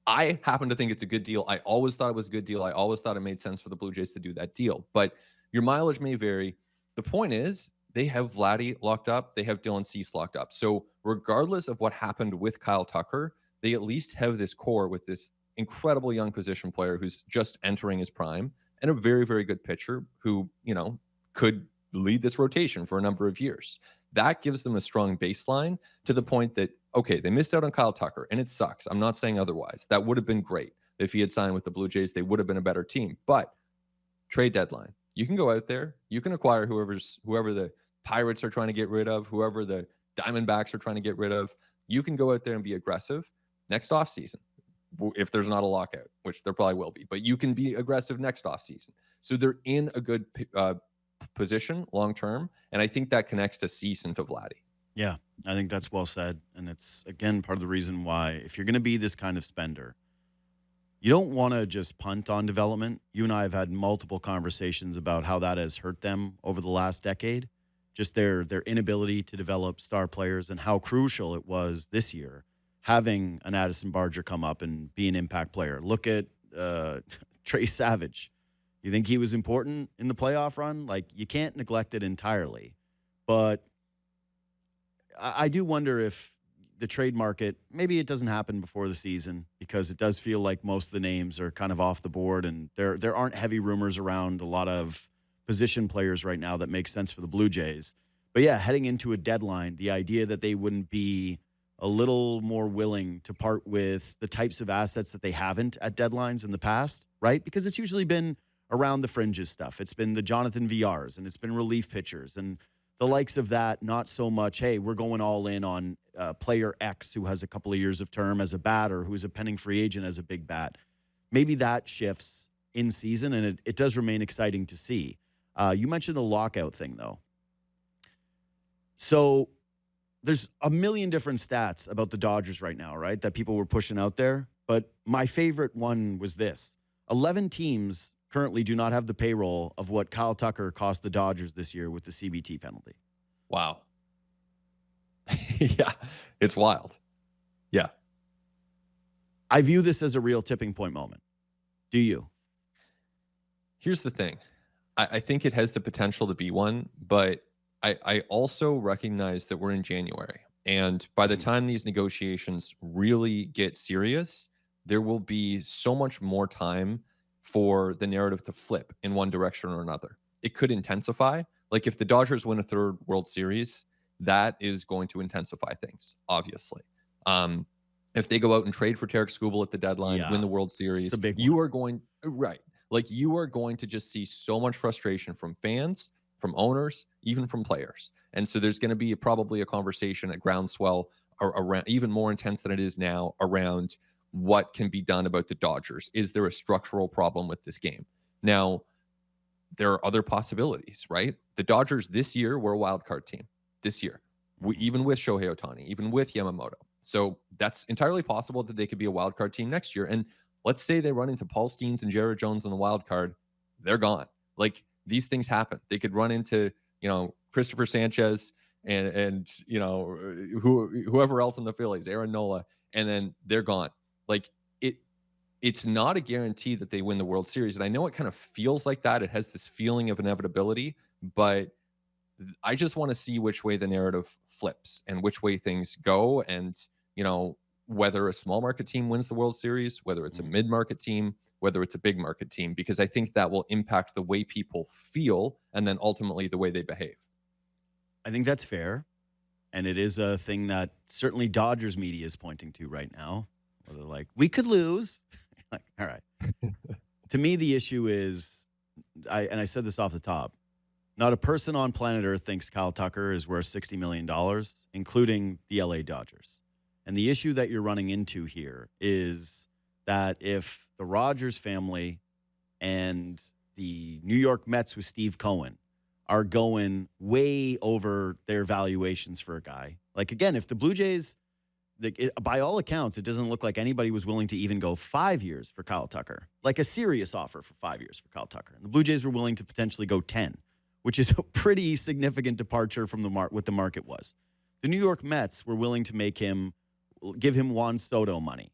I happen to think it's a good deal. I always thought it was a good deal. I always thought it made sense for the Blue Jays to do that deal. But your mileage may vary. The point is, they have Vladdy locked up. They have Dylan Cease locked up. So regardless of what happened with Kyle Tucker, they at least have this core with this incredible young position player who's just entering his prime, and a very, very good pitcher who, could lead this rotation for a number of years. That gives them a strong baseline, to the point that, okay, they missed out on Kyle Tucker, and it sucks. I'm not saying otherwise. That would have been great. If he had signed with the Blue Jays, they would have been a better team. But trade deadline, you can go out there, you can acquire whoever the Pirates are trying to get rid of, whoever the Diamondbacks are trying to get rid of. You can go out there and be aggressive next offseason, if there's not a lockout, which there probably will be. But you can be aggressive next offseason. So they're in a good position long term, and I think that connects to Cease and to Vladdy. Yeah, I think that's well said. And it's, again, part of the reason why, if you're going to be this kind of spender, you don't want to just punt on development. You and I have had multiple conversations about how that has hurt them over the last decade, just their inability to develop star players, and how crucial it was this year having an Addison Barger come up and be an impact player. Look at Trey Savage. You think he was important in the playoff run? Like, you can't neglect it entirely. But I do wonder if the trade market, maybe it doesn't happen before the season, because it does feel like most of the names are kind of off the board, and there aren't heavy rumors around a lot of position players right now that make sense for the Blue Jays. But yeah, heading into a deadline, the idea that they wouldn't be a little more willing to part with the types of assets that they haven't at deadlines in the past, right? Because it's usually been around the fringes stuff. It's been the Jonathan VRs, and it's been relief pitchers and the likes of that. Not so much, hey, we're going all in on player X who has a couple of years of term as a bat, or who's a pending free agent as a big bat. Maybe that shifts in season, and it does remain exciting to see. You mentioned the lockout thing, though. So there's a million different stats about the Dodgers right now, right, that people were pushing out there. But my favorite one was this. 11 teams currently do not have the payroll of what Kyle Tucker cost the Dodgers this year with the CBT penalty. Wow. Yeah, it's wild. Yeah. I view this as a real tipping point moment. Do you? Here's the thing. I think it has the potential to be one, but I also recognize that we're in January. And by the time these negotiations really get serious, there will be so much more time for the narrative to flip in one direction or another. It could intensify. Like, if the Dodgers win a third World Series, that is going to intensify things, obviously. If they go out and trade for Tarek Skubal at the deadline, win the World Series, you are going, right. Like, you are going to just see so much frustration from fans, from owners, even from players. And so there's going to be probably a conversation at groundswell around, even more intense than it is now, around what can be done about the Dodgers. Is there a structural problem with this game? Now, there are other possibilities, right? The Dodgers this year were a wild card team this year, even with Shohei Ohtani, even with Yamamoto. So that's entirely possible that they could be a wild card team next year. And let's say they run into Paul Skeens and Jared Jones on the wild card, they're gone. Like, these things happen. They could run into, Christopher Sanchez and whoever else in the Phillies, Aaron Nola, and then they're gone. Like, it's not a guarantee that they win the World Series. And I know it kind of feels like that. It has this feeling of inevitability, but I just want to see which way the narrative flips and which way things go. And, whether a small market team wins the World Series, whether it's a mid-market team, whether it's a big market team, because I think that will impact the way people feel and then ultimately the way they behave. I think that's fair. And it is a thing that certainly Dodgers media is pointing to right now. Where they're like, we could lose. Like, all right. To me, the issue is, I said this off the top, not a person on planet Earth thinks Kyle Tucker is worth $60 million, including the LA Dodgers. And the issue that you're running into here is that if the Rogers family and the New York Mets with Steve Cohen are going way over their valuations for a guy, like, again, if the Blue Jays, by all accounts, it doesn't look like anybody was willing to even go 5 years for Kyle Tucker, like a serious offer for 5 years for Kyle Tucker. And the Blue Jays were willing to potentially go 10, which is a pretty significant departure from what the market was. The New York Mets were willing to give him Juan Soto money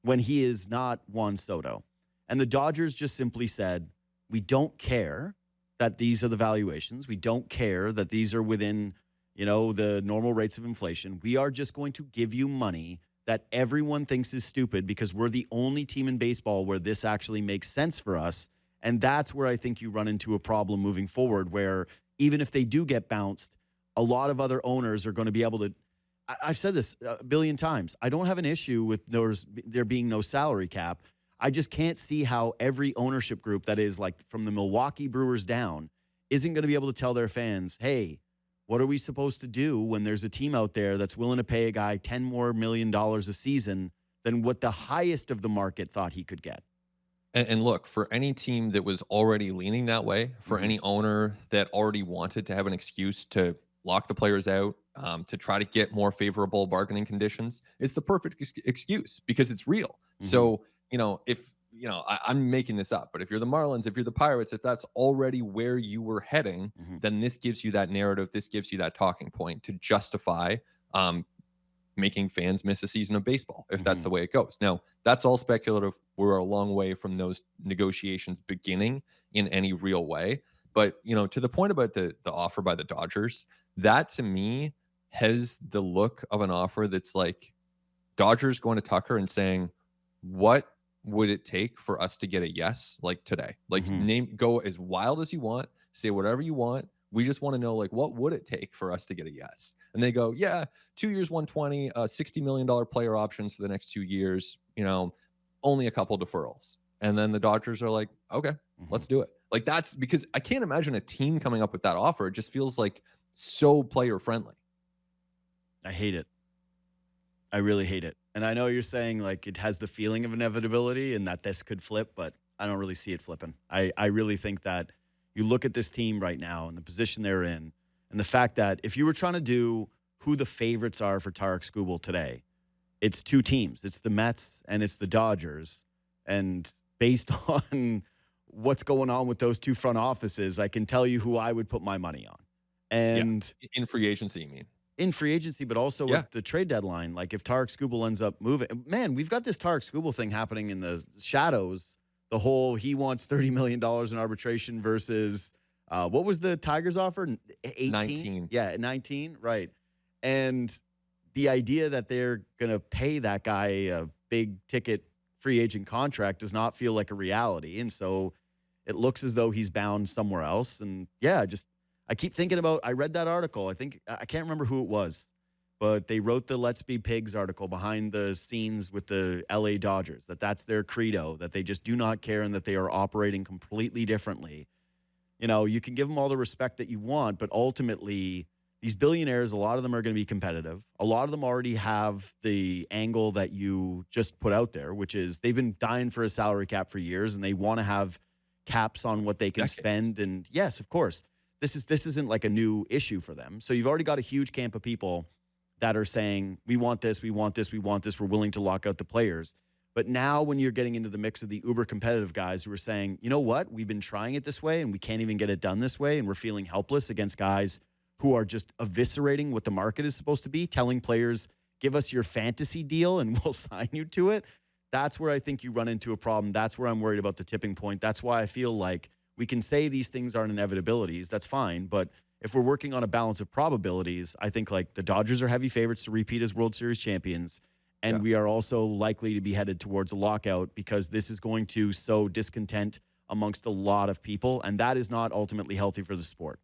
when he is not Juan Soto. And the Dodgers just simply said, we don't care that these are the valuations. We don't care that these are within, the normal rates of inflation. We are just going to give you money that everyone thinks is stupid because we're the only team in baseball where this actually makes sense for us. And that's where I think you run into a problem moving forward, where even if they do get bounced, a lot of other owners are going to be able to. I've said this a billion times. I don't have an issue with there being no salary cap. I just can't see how every ownership group that is like from the Milwaukee Brewers down isn't going to be able to tell their fans, hey, what are we supposed to do when there's a team out there that's willing to pay a guy $10 more million a season than what the highest of the market thought he could get? And look, for any team that was already leaning that way, for Mhm. any owner that already wanted to have an excuse to lock the players out, to try to get more favorable bargaining conditions, it's the perfect excuse because it's real. Mhm. So, if, I'm making this up, but if you're the Marlins, if you're the Pirates, if that's already where you were heading, Mhm. then this gives you that narrative. This gives you that talking point to justify um, making fans miss a season of baseball if that's Mhm. the way it goes. Now, that's all speculative. We're a long way from those negotiations beginning in any real way. But, to the point about the offer by the Dodgers, that to me has the look of an offer that's like Dodgers going to Tucker and saying, "What would it take for us to get a yes like today? Like Mhm. go as wild as you want, say whatever you want. We just want to know like what would it take for us to get a yes?" And they go, "Yeah, 2 years 120, $60 million player options for the next 2 years, only a couple deferrals." And then the Dodgers are like, "Okay, Mhm. let's do it." Like that's because I can't imagine a team coming up with that offer. It just feels like so player friendly. I hate it. I really hate it. And I know you're saying like it has the feeling of inevitability and that this could flip, but I don't really see it flipping. I really think that you look at this team right now and the position they're in, and the fact that if you were trying to do who the favorites are for Tarek Skubal today, it's two teams. It's the Mets and it's the Dodgers. And based on what's going on with those two front offices, I can tell you who I would put my money on. Yeah. And In free agency, you mean? in free agency, but also Yeah. with the trade deadline. Like if Tarek Skubal ends up moving, man, we've got this Tarek Skubal thing happening in the shadows. The whole he wants $30 million in arbitration versus what was the Tigers offer? 18? 19. Yeah, 19, right. And the idea that they're going to pay that guy a big ticket free agent contract does not feel like a reality. And so it looks as though he's bound somewhere else. And yeah, just I keep thinking about, I read that article. I can't remember who it was, but they wrote the Let's Be Pigs article behind the scenes with the LA Dodgers, that's their credo, that they just do not care and that they are operating completely differently. You can give them all the respect that you want, but ultimately, these billionaires, a lot of them are going to be competitive. A lot of them already have the angle that you just put out there, which is they've been dying for a salary cap for years and they want to have caps on what they can Decades. spend. And yes, of course, this isn't like a new issue for them. So you've already got a huge camp of people that are saying, we want this, we want this, we want this. We're willing to lock out the players. But now, when you're getting into the mix of the uber competitive guys who are saying, you know what, we've been trying it this way and we can't even get it done this way, and we're feeling helpless against guys who are just eviscerating what the market is supposed to be, telling players, give us your fantasy deal and we'll sign you to it. That's where I think you run into a problem. That's where I'm worried about the tipping point. That's why I feel like we can say these things aren't inevitabilities. That's fine. But if we're working on a balance of probabilities, I think like the Dodgers are heavy favorites to repeat as World Series champions. Yeah. And we are also likely to be headed towards a lockout because this is going to sow discontent amongst a lot of people. And that is not ultimately healthy for the sport.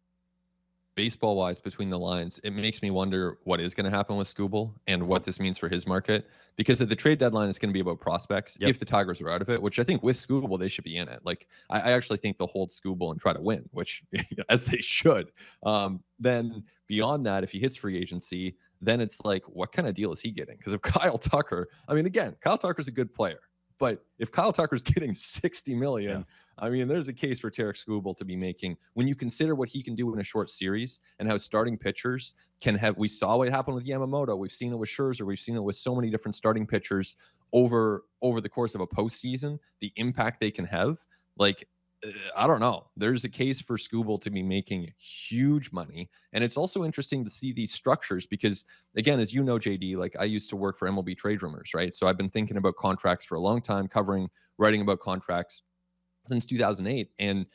Baseball wise, between the lines, it makes me wonder what is going to happen with Scooble and what this means for his market. Because at the trade deadline, it's going to be about prospects. Yep. If the Tigers are out of it, which I think with Scooble, they should be in it. Like, I actually think they'll hold Scooble and try to win, which as they should. Then beyond that, if he hits free agency, then it's like, what kind of deal is he getting? Because if Kyle Tucker, I mean, again, Kyle Tucker's a good player. But if Kyle Tucker's getting 60 million, Yeah. I mean, there's a case for Tarek Skubal to be making when you consider what he can do in a short series and how starting pitchers can have. We saw what happened with Yamamoto. We've seen it with Scherzer. We've seen it with so many different starting pitchers over the course of a postseason. The impact they can have, like, I don't know. There's a case for Skubal to be making huge money, and it's also interesting to see these structures because, again, as you know, JD, like I used to work for MLB Trade Rumors, right? So I've been thinking about contracts for a long time, writing about contracts since 2008, and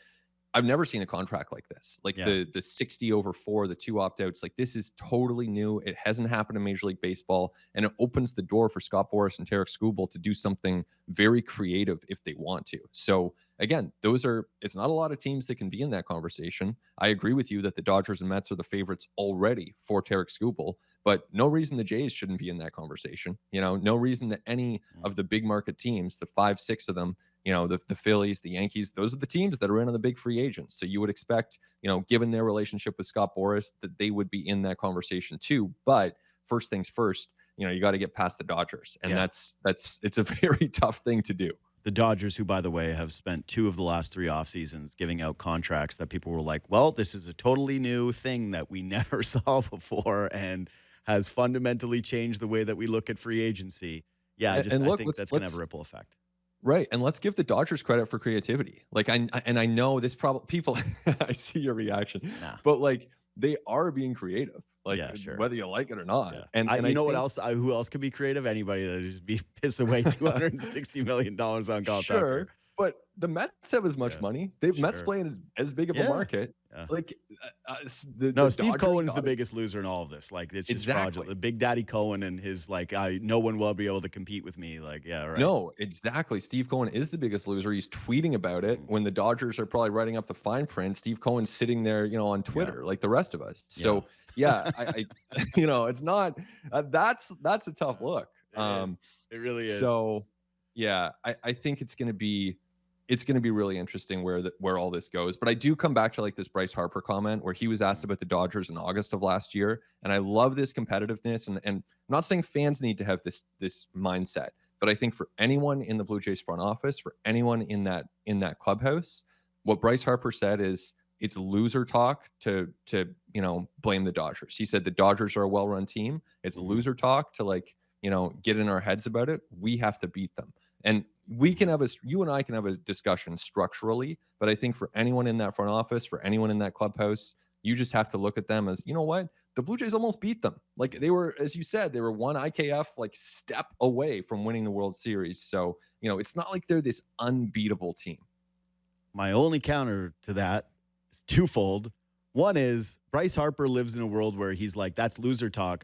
I've never seen a contract like this. Like Yeah. the 60 over 4, the 2 opt-outs, like this is totally new. It hasn't happened in Major League Baseball, and it opens the door for Scott Boras and Tarek Skubal to do something very creative if they want to. So again, it's not a lot of teams that can be in that conversation. I agree with you that the Dodgers and Mets are the favorites already for Tarek Skubal, but no reason the Jays shouldn't be in that conversation. No reason that any of the big market teams, the 5, 6 of them, the Phillies, the Yankees, those are the teams that are in on the big free agents. So you would expect, given their relationship with Scott Boras, that they would be in that conversation too. But first things first, you got to get past the Dodgers. And Yeah. it's a very tough thing to do. The Dodgers, who, by the way, have spent 2 of the last 3 off seasons giving out contracts that people were like, well, this is a totally new thing that we never saw before and has fundamentally changed the way that we look at free agency. Yeah, I look, think that's going to have a ripple effect. Right, and let's give the Dodgers credit for creativity. Like, I know this probably people. I see your reaction, Nah. but like they are being creative, like Yeah, sure. whether you like it or not. Yeah. And you I know what think, else? Who else could be creative? Anybody that just be piss away $260 million on Kyle sure, Tucker. but the Mets have as much money. Mets playing as big of a market. Yeah. Like, no, Steve Dodgers Cohen's the biggest loser in all of this. Like, it's just fraudulent. The Big Daddy Cohen and his like, no one will be able to compete with me. Like, yeah, right. No, exactly. Steve Cohen is the biggest loser. He's tweeting about it when the Dodgers are probably writing up the fine print. Steve Cohen's sitting there, on Twitter, like the rest of us. So I it's not. That's a tough look. It really is. So yeah, I think it's going to be really interesting where all this goes. But I do come back to like this Bryce Harper comment where he was asked about the Dodgers in August of last year. And I love this competitiveness. And I'm not saying fans need to have this mindset, but I think for anyone in the Blue Jays front office, for anyone in that clubhouse, what Bryce Harper said is it's loser talk to blame the Dodgers. He said the Dodgers are a well-run team. It's loser talk to get in our heads about it. We have to beat them. And you and I can have a discussion structurally, but I think for anyone in that front office, for anyone in that clubhouse, you just have to look at them as, you know what? The Blue Jays almost beat them. Like they were, as you said, they were one IKF step away from winning the World Series. So, it's not like they're this unbeatable team. My only counter to that is twofold. One is Bryce Harper lives in a world where he's like, that's loser talk.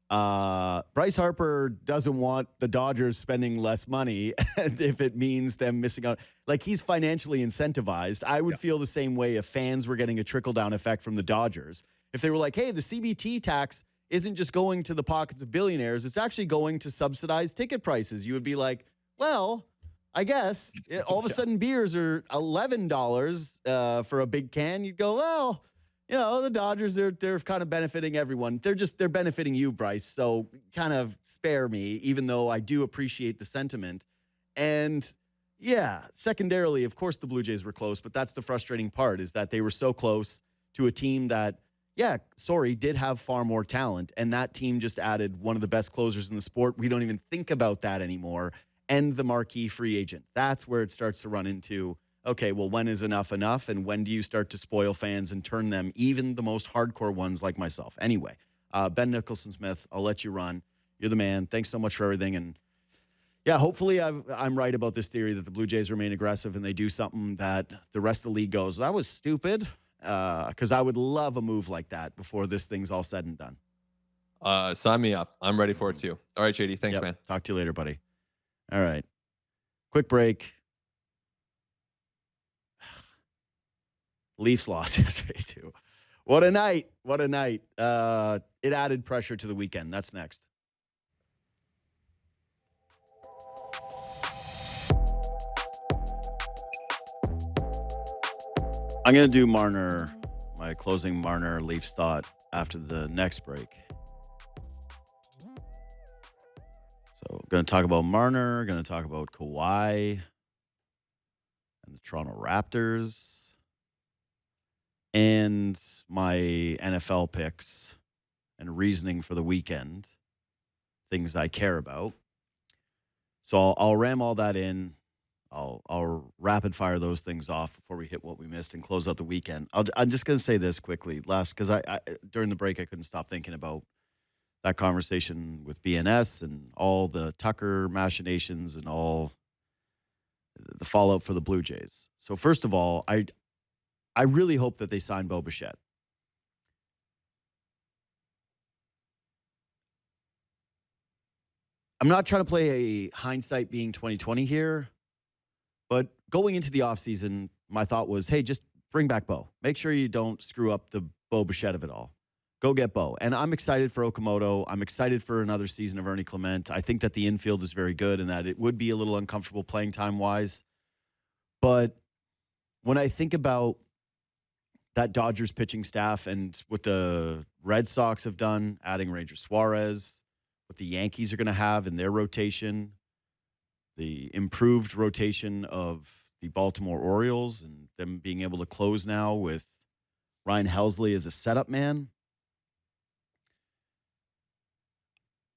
Bryce Harper doesn't want the Dodgers spending less money and if it means them missing out. Like he's financially incentivized. I would feel the same way if fans were getting a trickle-down effect from the Dodgers. If they were like, hey, the CBT tax isn't just going to the pockets of billionaires, it's actually going to subsidize ticket prices. You would be like, well, I guess all of a sudden beers are $11 for a big can. You'd go, well, the Dodgers, they're kind of benefiting everyone. They're benefiting you, Bryce. So kind of spare me, even though I do appreciate the sentiment. And yeah, secondarily, of course, the Blue Jays were close, but that's the frustrating part is that they were so close to a team that, did have far more talent. And that team just added one of the best closers in the sport. We don't even think about that anymore. And the marquee free agent. That's where it starts to run into, okay, well, when is enough enough? And when do you start to spoil fans and turn them, even the most hardcore ones like myself? Anyway, Ben Nicholson-Smith, I'll let you run. You're the man. Thanks so much for everything. And yeah, hopefully I'm right about this theory that the Blue Jays remain aggressive and they do something that the rest of the league goes, that was stupid. Because I would love a move like that before this thing's all said and done. Sign me up. I'm ready for it too. All right, JD. Thanks, man. Talk to you later, buddy. All right. Quick break. Leafs lost yesterday, too. What a night. What a night. It added pressure to the weekend. That's next. I'm going to do Marner, my closing Marner Leafs thought after the next break. So going to talk about Marner, going to talk about Kawhi and the Toronto Raptors and my NFL picks and reasoning for the weekend, things I care about. So I'll ram all that in. I'll rapid fire those things off before we hit what we missed and close out the weekend. I'm just going to say this quickly, because I during the break I couldn't stop thinking about that conversation with BNS and all the Tucker machinations and all the fallout for the Blue Jays. So first of all, I really hope that they sign Bo Bichette. I'm not trying to play a hindsight being 2020 here, but going into the offseason, my thought was, hey, just bring back Bo. Make sure you don't screw up the Bo Bichette of it all. Go get Bo. And I'm excited for Okamoto. I'm excited for another season of Ernie Clement. I think that the infield is very good and that it would be a little uncomfortable playing time-wise. But when I think about that Dodgers pitching staff and what the Red Sox have done, adding Ranger Suarez, what the Yankees are going to have in their rotation, the improved rotation of the Baltimore Orioles and them being able to close now with Ryan Helsley as a setup man.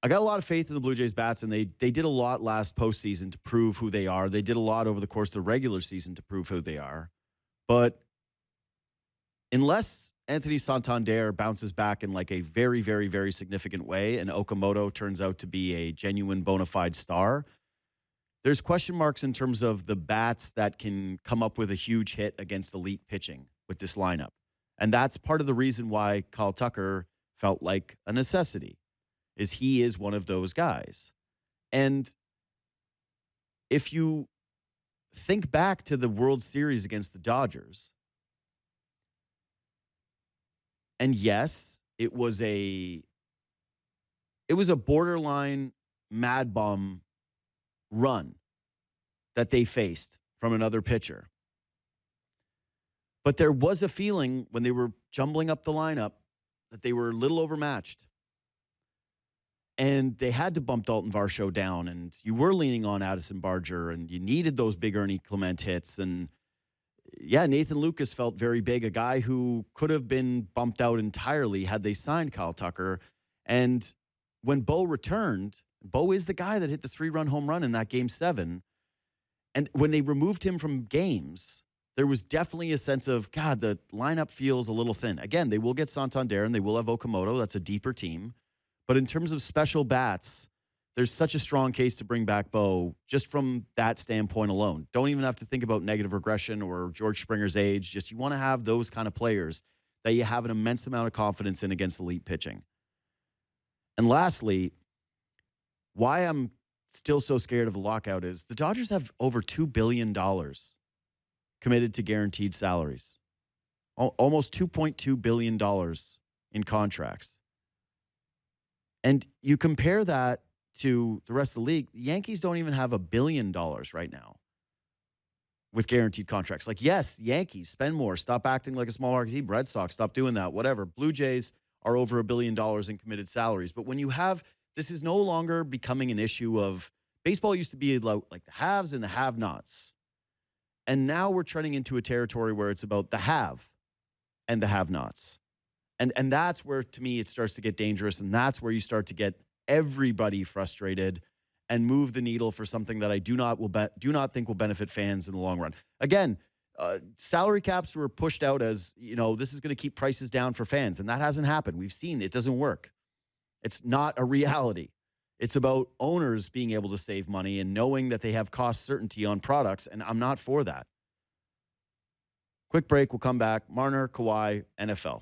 I got a lot of faith in the Blue Jays bats, and they did a lot last postseason to prove who they are. They did a lot over the course of the regular season to prove who they are. But unless Anthony Santander bounces back in like a very, very, very significant way and Okamoto turns out to be a genuine bona fide star, there's question marks in terms of the bats that can come up with a huge hit against elite pitching with this lineup. And that's part of the reason why Kyle Tucker felt like a necessity, is he is one of those guys. And if you think back to the World Series against the Dodgers, and yes, it was a borderline mad bum run that they faced from another pitcher. But there was a feeling when they were jumbling up the lineup that they were a little overmatched. And they had to bump Dalton Varsho down, and you were leaning on Addison Barger, and you needed those big Ernie Clement hits. And yeah, Nathan Lucas felt very big, a guy who could have been bumped out entirely had they signed Kyle Tucker. And when Bo returned, Bo is the guy that hit the 3-run home run in that Game 7. And when they removed him from games, there was definitely a sense of, God, the lineup feels a little thin. Again, they will get Santander, and they will have Okamoto. That's a deeper team. But in terms of special bats, there's such a strong case to bring back Bo just from that standpoint alone. Don't even have to think about negative regression or George Springer's age. Just you want to have those kind of players that you have an immense amount of confidence in against elite pitching. And lastly, why I'm still so scared of the lockout is the Dodgers have over $2 billion committed to guaranteed salaries. Almost $2.2 billion in contracts. And you compare that to the rest of the league, the Yankees don't even have $1 billion right now with guaranteed contracts. Like, yes, Yankees, spend more, stop acting like a small market team. Red Sox, stop doing that, whatever. Blue Jays are over $1 billion in committed salaries. But when you have, this is no longer becoming an issue of, baseball used to be like the haves and the have-nots. And now we're trending into a territory where it's about the have and the have-nots. And that's where, to me, it starts to get dangerous, and that's where you start to get everybody frustrated and move the needle for something that I do not think will benefit fans in the long run. Again, salary caps were pushed out as, this is going to keep prices down for fans, and that hasn't happened. We've seen it doesn't work. It's not a reality. It's about owners being able to save money and knowing that they have cost certainty on products, and I'm not for that. Quick break. We'll come back. Marner, Kawhi, NFL.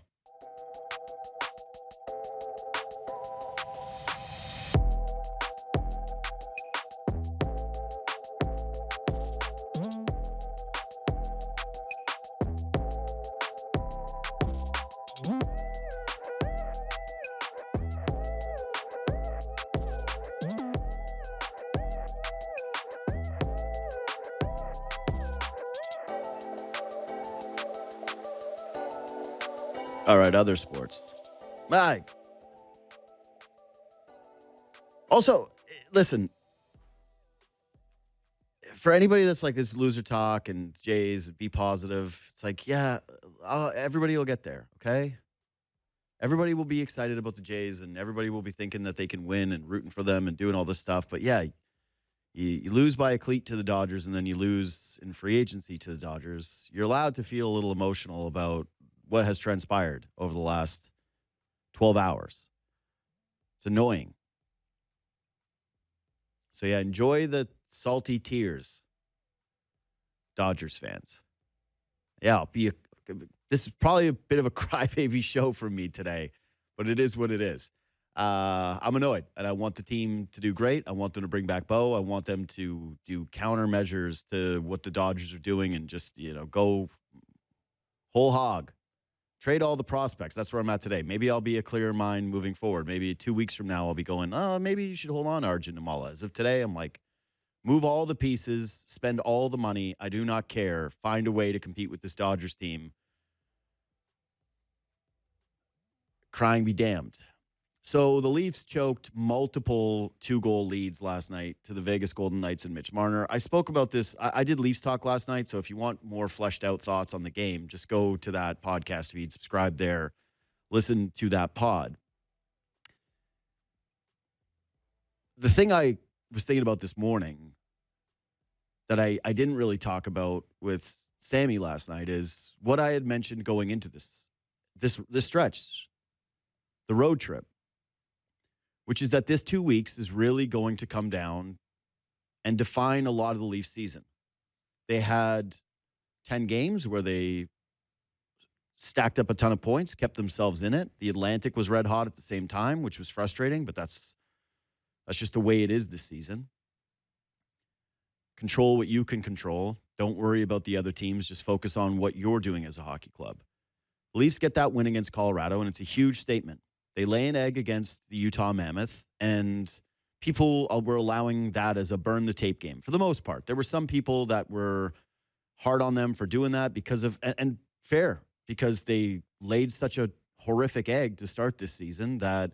All right, other sports. Also, listen, for anybody that's like this loser talk and Jays, be positive. It's like, yeah, everybody will get there, okay? Everybody will be excited about the Jays, and everybody will be thinking that they can win and rooting for them and doing all this stuff. But yeah, you lose by a cleat to the Dodgers, and then you lose in free agency to the Dodgers. You're allowed to feel a little emotional about what has transpired over the last 12 hours. It's annoying. So yeah, enjoy the salty tears, Dodgers fans. Yeah, this is probably a bit of a crybaby show for me today, but it is what it is. I'm annoyed, and I want the team to do great. I want them to bring back Bo. I want them to do countermeasures to what the Dodgers are doing and just, go whole hog. Trade all the prospects. That's where I'm at today. Maybe I'll be a clearer mind moving forward. Maybe 2 weeks from now, I'll be going, maybe you should hold on to Arjun Namala. As of today, I'm like, move all the pieces, spend all the money. I do not care. Find a way to compete with this Dodgers team. Crying be damned. So the Leafs choked multiple 2-goal leads last night to the Vegas Golden Knights and Mitch Marner. I spoke about this. I did Leafs talk last night. So if you want more fleshed out thoughts on the game, just go to that podcast feed, subscribe there, listen to that pod. The thing I was thinking about this morning that I didn't really talk about with Sammy last night is what I had mentioned going into this stretch, the road trip, which is that this 2 weeks is really going to come down and define a lot of the Leafs season. They had 10 games where they stacked up a ton of points, kept themselves in it. The Atlantic was red hot at the same time, which was frustrating, but that's just the way it is this season. Control what you can control. Don't worry about the other teams. Just focus on what you're doing as a hockey club. The Leafs get that win against Colorado, and it's a huge statement. They lay an egg against the Utah Mammoth, and people were allowing that as a burn-the-tape game for the most part. There were some people that were hard on them for doing that because of, and fair, because they laid such a horrific egg to start this season that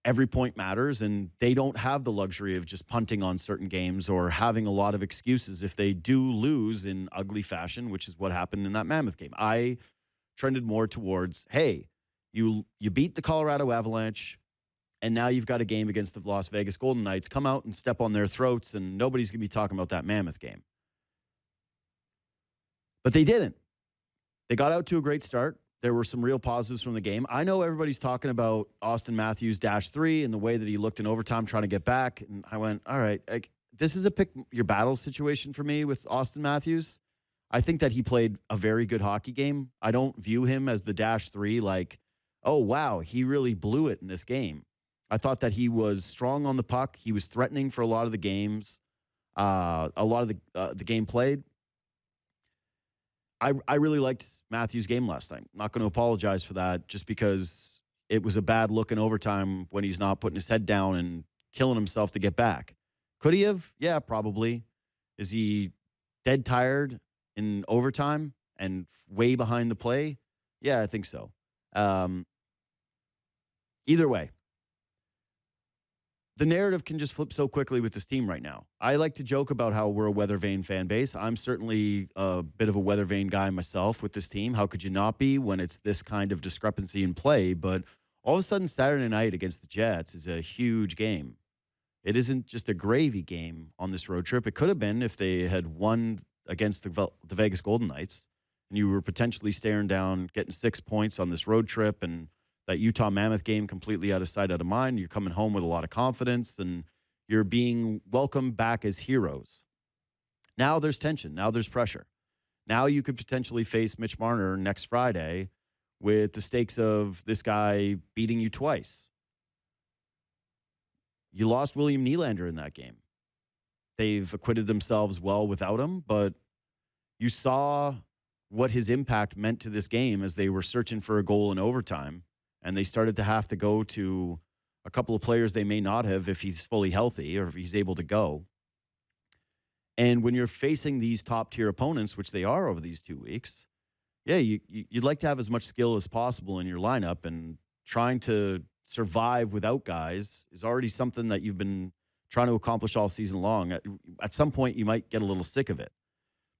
every point matters, and they don't have the luxury of just punting on certain games or having a lot of excuses if they do lose in ugly fashion, which is what happened in that Mammoth game. I trended more towards, hey, you beat the Colorado Avalanche, and now you've got a game against the Las Vegas Golden Knights. Come out and step on their throats, and nobody's going to be talking about that Mammoth game. But they didn't. They got out to a great start. There were some real positives from the game. I know everybody's talking about Auston Matthews -3 and the way that he looked in overtime trying to get back. And I went, all right, this is a pick your battles situation for me with Auston Matthews. I think that he played a very good hockey game. I don't view him as the -3 like, oh, wow, he really blew it in this game. I thought that he was strong on the puck. He was threatening for a lot of the games, a lot of the game played. I really liked Matthews' game last night. I'm not going to apologize for that just because it was a bad look in overtime when he's not putting his head down and killing himself to get back. Could he have? Yeah, probably. Is he dead tired in overtime and way behind the play? Yeah, I think so. Either way, the narrative can just flip so quickly with this team right now. I like to joke about how we're a weather vane fan base. I'm certainly a bit of a weather vane guy myself with this team. How could you not be when it's this kind of discrepancy in play? But all of a sudden, Saturday night against the Jets is a huge game. It isn't just a gravy game on this road trip. It could have been if they had won against the Vegas Golden Knights and you were potentially staring down getting 6 points on this road trip and that Utah Mammoth game completely out of sight, out of mind. You're coming home with a lot of confidence and you're being welcomed back as heroes. Now there's tension. Now there's pressure. Now you could potentially face Mitch Marner next Friday with the stakes of this guy beating you twice. You lost William Nylander in that game. They've acquitted themselves well without him, but you saw what his impact meant to this game as they were searching for a goal in overtime. And they started to have to go to a couple of players they may not have if he's fully healthy or if he's able to go. And when you're facing these top-tier opponents, which they are over these 2 weeks, yeah, you'd like to have as much skill as possible in your lineup. And trying to survive without guys is already something that you've been trying to accomplish all season long. At some point, you might get a little sick of it.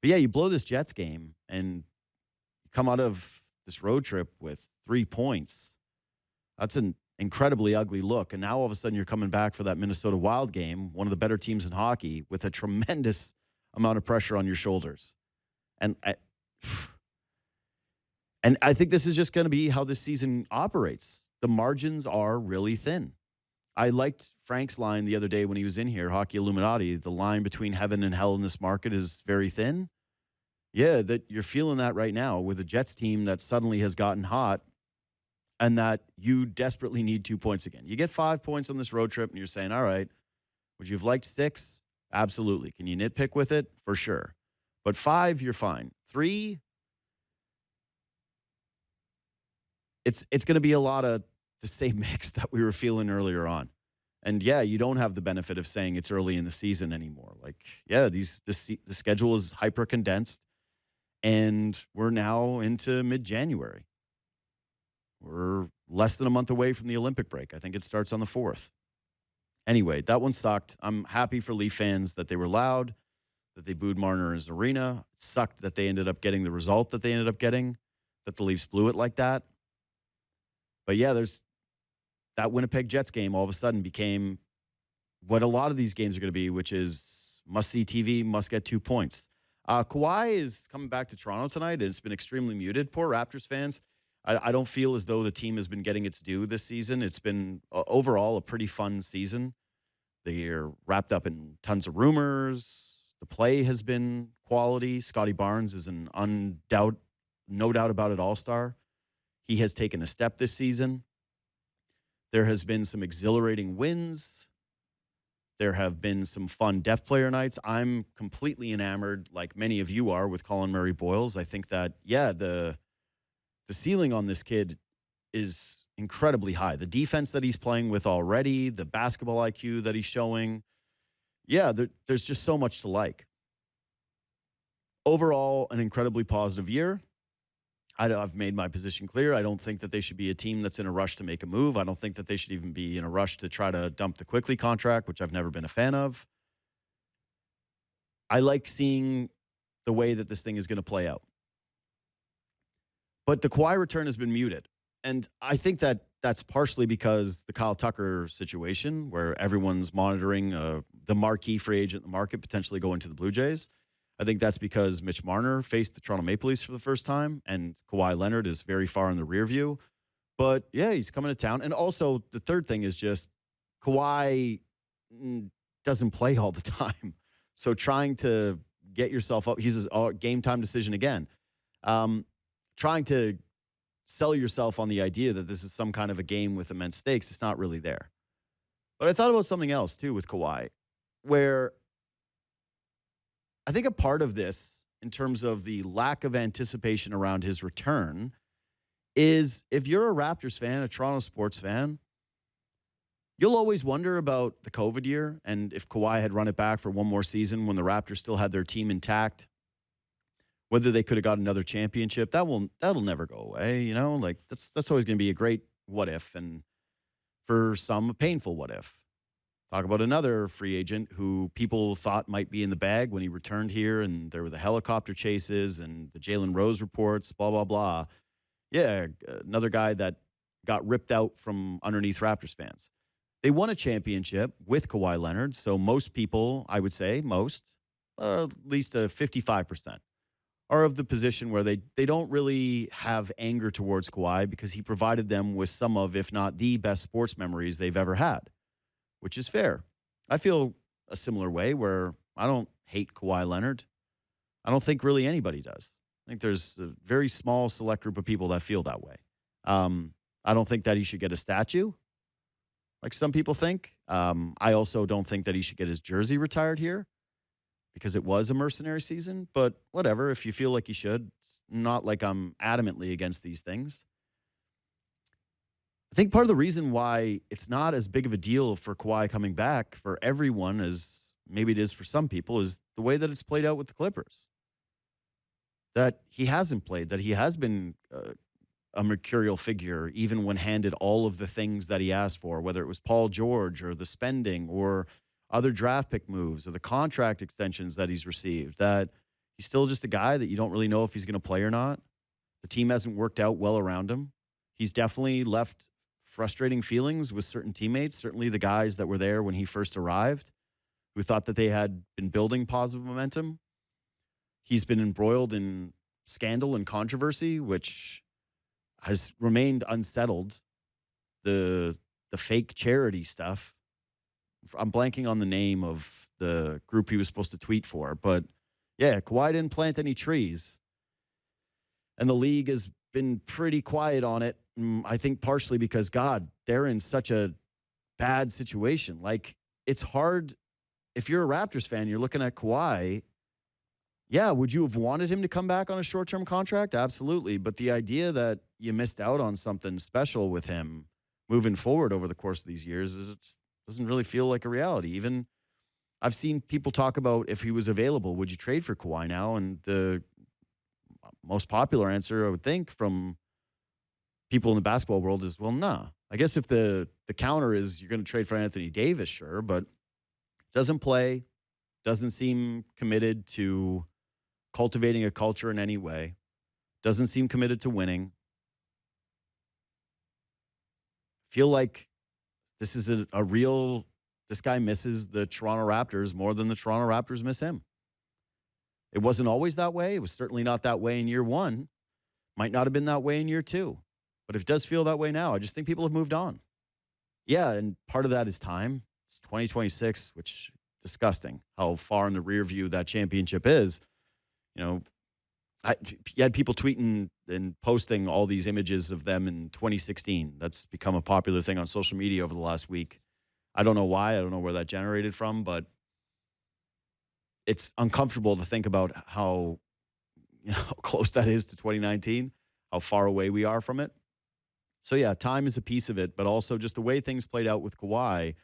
But, yeah, you blow this Jets game and you come out of this road trip with 3 points. That's an incredibly ugly look. And now all of a sudden you're coming back for that Minnesota Wild game, one of the better teams in hockey, with a tremendous amount of pressure on your shoulders. And I think this is just going to be how this season operates. The margins are really thin. I liked Frank's line the other day when he was in here, Hockey Illuminati. The line between heaven and hell in this market is very thin. Yeah, that you're feeling that right now with a Jets team that suddenly has gotten hot and that you desperately need 2 points again. You get 5 points on this road trip, and you're saying, all right, would you have liked 6? Absolutely. Can you nitpick with it? For sure. But 5, you're fine. 3, it's going to be a lot of the same mix that we were feeling earlier on. And, yeah, you don't have the benefit of saying it's early in the season anymore. Like, yeah, the schedule is hyper-condensed, and we're now into mid-January. We're less than a month away from the Olympic break. I think it starts on the 4th. Anyway, that one sucked. I'm happy for Leaf fans that they were loud, that they booed Marner in his arena. It sucked that they ended up getting the result that they ended up getting, that the Leafs blew it like that. But yeah, there's that Winnipeg Jets game all of a sudden became what a lot of these games are going to be, which is must-see TV, must get 2 points. Kawhi is coming back to Toronto tonight, and it's been extremely muted. Poor Raptors fans. I don't feel as though the team has been getting its due this season. It's been overall a pretty fun season. They're wrapped up in tons of rumors. The play has been quality. Scotty Barnes is an no doubt about it, all-star. He has taken a step this season. There has been some exhilarating wins. There have been some fun depth player nights. I'm completely enamored, like many of you are, with Colin Murray-Boyles. I think that, yeah, the ceiling on this kid is incredibly high. The defense that he's playing with already, the basketball IQ that he's showing, yeah, there's just so much to like. Overall, an incredibly positive year. I've made my position clear. I don't think that they should be a team that's in a rush to make a move. I don't think that they should even be in a rush to try to dump the Quickly contract, which I've never been a fan of. I like seeing the way that this thing is going to play out. But the Kawhi return has been muted. And I think that that's partially because the Kyle Tucker situation, where everyone's monitoring the marquee free agent in the market potentially going to the Blue Jays. I think that's because Mitch Marner faced the Toronto Maple Leafs for the first time, and Kawhi Leonard is very far in the rear view. But, yeah, he's coming to town. And also, the third thing is just Kawhi doesn't play all the time. So trying to get yourself up, he's a game time decision again. Trying to sell yourself on the idea that this is some kind of a game with immense stakes, it's not really there. But I thought about something else, too, with Kawhi, where I think a part of this, in terms of the lack of anticipation around his return, is if you're a Raptors fan, a Toronto sports fan, you'll always wonder about the COVID year and if Kawhi had run it back for one more season when the Raptors still had their team intact, whether they could have got another championship. That'll never go away, you know? Like, that's always going to be a great what if, and for some, a painful what if. Talk about another free agent who people thought might be in the bag when he returned here, and there were the helicopter chases and the Jalen Rose reports, blah, blah, blah. Yeah, another guy that got ripped out from underneath Raptors fans. They won a championship with Kawhi Leonard, so most people, I would say, at least 55%, are of the position where they don't really have anger towards Kawhi because he provided them with some of, if not the best sports memories they've ever had, which is fair. I feel a similar way where I don't hate Kawhi Leonard. I don't think really anybody does. I think there's a very small select group of people that feel that way. I don't think that he should get a statue, like some people think. I also don't think that he should get his jersey retired here because it was a mercenary season. But whatever, if you feel like he should, not like I'm adamantly against these things. I think part of the reason why it's not as big of a deal for Kawhi coming back for everyone as maybe it is for some people is the way that it's played out with the Clippers. That he hasn't played, that he has been a mercurial figure, even when handed all of the things that he asked for, whether it was Paul George or the spending or other draft pick moves or the contract extensions that he's received, that he's still just a guy that you don't really know if he's going to play or not. The team hasn't worked out well around him. He's definitely left frustrating feelings with certain teammates, certainly the guys that were there when he first arrived, who thought that they had been building positive momentum. He's been embroiled in scandal and controversy, which has remained unsettled. The fake charity stuff. I'm blanking on the name of the group he was supposed to tweet for, but yeah, Kawhi didn't plant any trees. And the league has been pretty quiet on it. I think partially because, God, they're in such a bad situation. Like, it's hard. If you're a Raptors fan, you're looking at Kawhi. Yeah, would you have wanted him to come back on a short-term contract? Absolutely. But the idea that you missed out on something special with him moving forward over the course of these years doesn't really feel like a reality. Even I've seen people talk about if he was available, would you trade for Kawhi now? And the most popular answer, I would think, from people in the basketball world is, well, nah. I guess if the counter is you're going to trade for Anthony Davis, sure, but doesn't play, doesn't seem committed to cultivating a culture in any way, doesn't seem committed to winning. Feel like this is a real, this guy misses the Toronto Raptors more than the Toronto Raptors miss him. It wasn't always that way. It was certainly not that way in year one. Might not have been that way in year two. But it does feel that way now. I just think people have moved on. Yeah, and part of that is time. It's 2026, which disgusting how far in the rear view that championship is. You know, you had people tweeting and posting all these images of them in 2016. That's become a popular thing on social media over the last week. I don't know why. I don't know where that generated from, but it's uncomfortable to think about how, close that is to 2019, how far away we are from it. So, yeah, time is a piece of it, but also just the way things played out with Kawhi.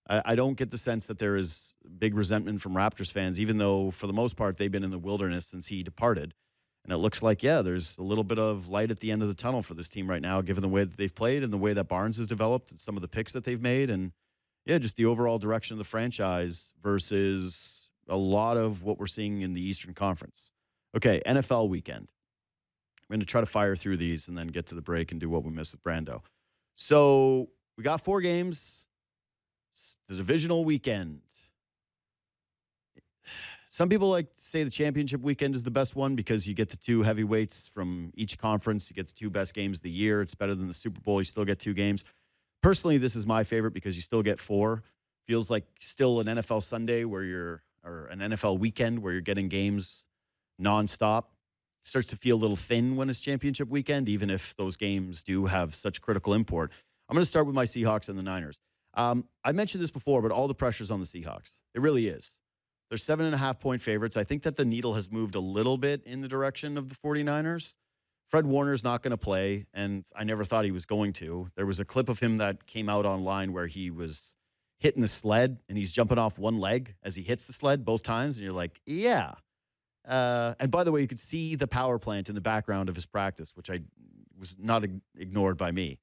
I don't get the sense that there is big resentment from Raptors fans, even though for the most part they've been in the wilderness since he departed. And it looks like, yeah, there's a little bit of light at the end of the tunnel for this team right now, given the way that they've played and the way that Barnes has developed and some of the picks that they've made. And, yeah, just the overall direction of the franchise versus a lot of what we're seeing in the Eastern Conference. Okay, NFL weekend. I'm going to try to fire through these and then get to the break and do what we missed with Brando. So we got 4 games. It's the divisional weekend. Some people like to say the championship weekend is the best one because you get the 2 heavyweights from each conference. You get the 2 best games of the year. It's better than the Super Bowl. You still get 2 games. Personally, this is my favorite because you still get 4. Feels like still an NFL Sunday or an NFL weekend where you're getting games nonstop. Starts to feel a little thin when it's championship weekend, even if those games do have such critical import. I'm going to start with my Seahawks and the Niners. I mentioned this before, but all the pressure's on the Seahawks. It really is. They're 7.5-point favorites. I think that the needle has moved a little bit in the direction of the 49ers. Fred Warner's not going to play, and I never thought he was going to. There was a clip of him that came out online where he was hitting the sled, and he's jumping off one leg as he hits the sled both times, and you're like, yeah. And by the way, you could see the power plant in the background of his practice, which I was not ignored by me.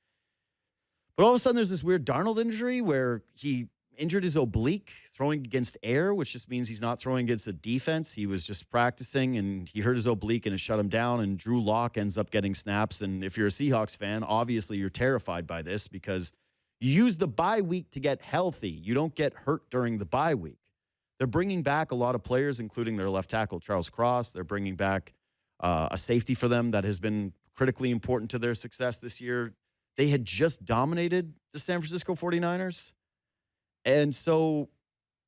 But all of a sudden, there's this weird Darnold injury where he injured his oblique throwing against air, which just means he's not throwing against a defense. He was just practicing, and he hurt his oblique, and it shut him down, and Drew Lock ends up getting snaps. And if you're a Seahawks fan, obviously you're terrified by this because you use the bye week to get healthy. You don't get hurt during the bye week. They're bringing back a lot of players, including their left tackle, Charles Cross. They're bringing back a safety for them that has been critically important to their success this year. They had just dominated the San Francisco 49ers. And so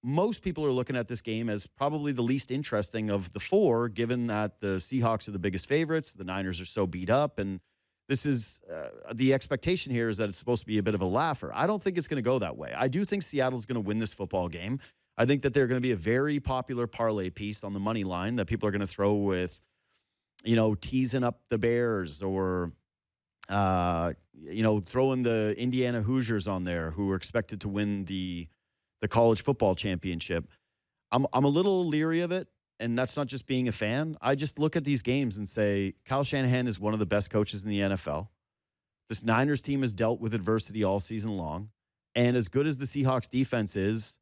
most people are looking at this game as probably the least interesting of the 4, given that the Seahawks are the biggest favorites. The Niners are so beat up. And this is the expectation here is that it's supposed to be a bit of a laugher. I don't think it's going to go that way. I do think Seattle's going to win this football game. I think that they're going to be a very popular parlay piece on the money line that people are going to throw with, teasing up the Bears or, throwing the Indiana Hoosiers on there who are expected to win the college football championship. I'm a little leery of it, and that's not just being a fan. I just look at these games and say, Kyle Shanahan is one of the best coaches in the NFL. This Niners team has dealt with adversity all season long, and as good as the Seahawks defense is,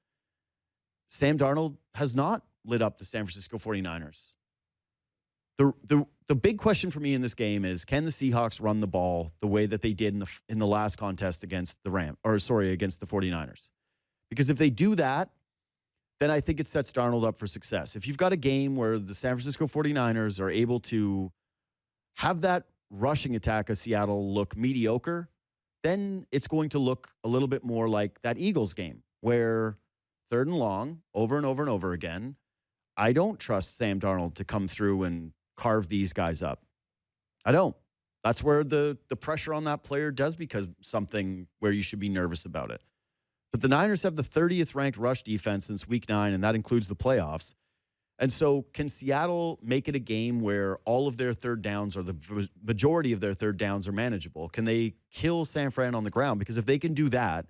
Sam Darnold has not lit up the San Francisco 49ers. The big question for me in this game is, can the Seahawks run the ball the way that they did in the last contest against the against the 49ers? Because if they do that, then I think it sets Darnold up for success. If you've got a game where the San Francisco 49ers are able to have that rushing attack of Seattle look mediocre, then it's going to look a little bit more like that Eagles game where 3rd and long, over and over and over again, I don't trust Sam Darnold to come through and carve these guys up. I don't. That's where the pressure on that player does become something where you should be nervous about it. But the Niners have the 30th ranked rush defense since week 9, and that includes the playoffs. And so can Seattle make it a game where all of their third downs or the majority of their third downs are manageable? Can they kill San Fran on the ground? Because if they can do that,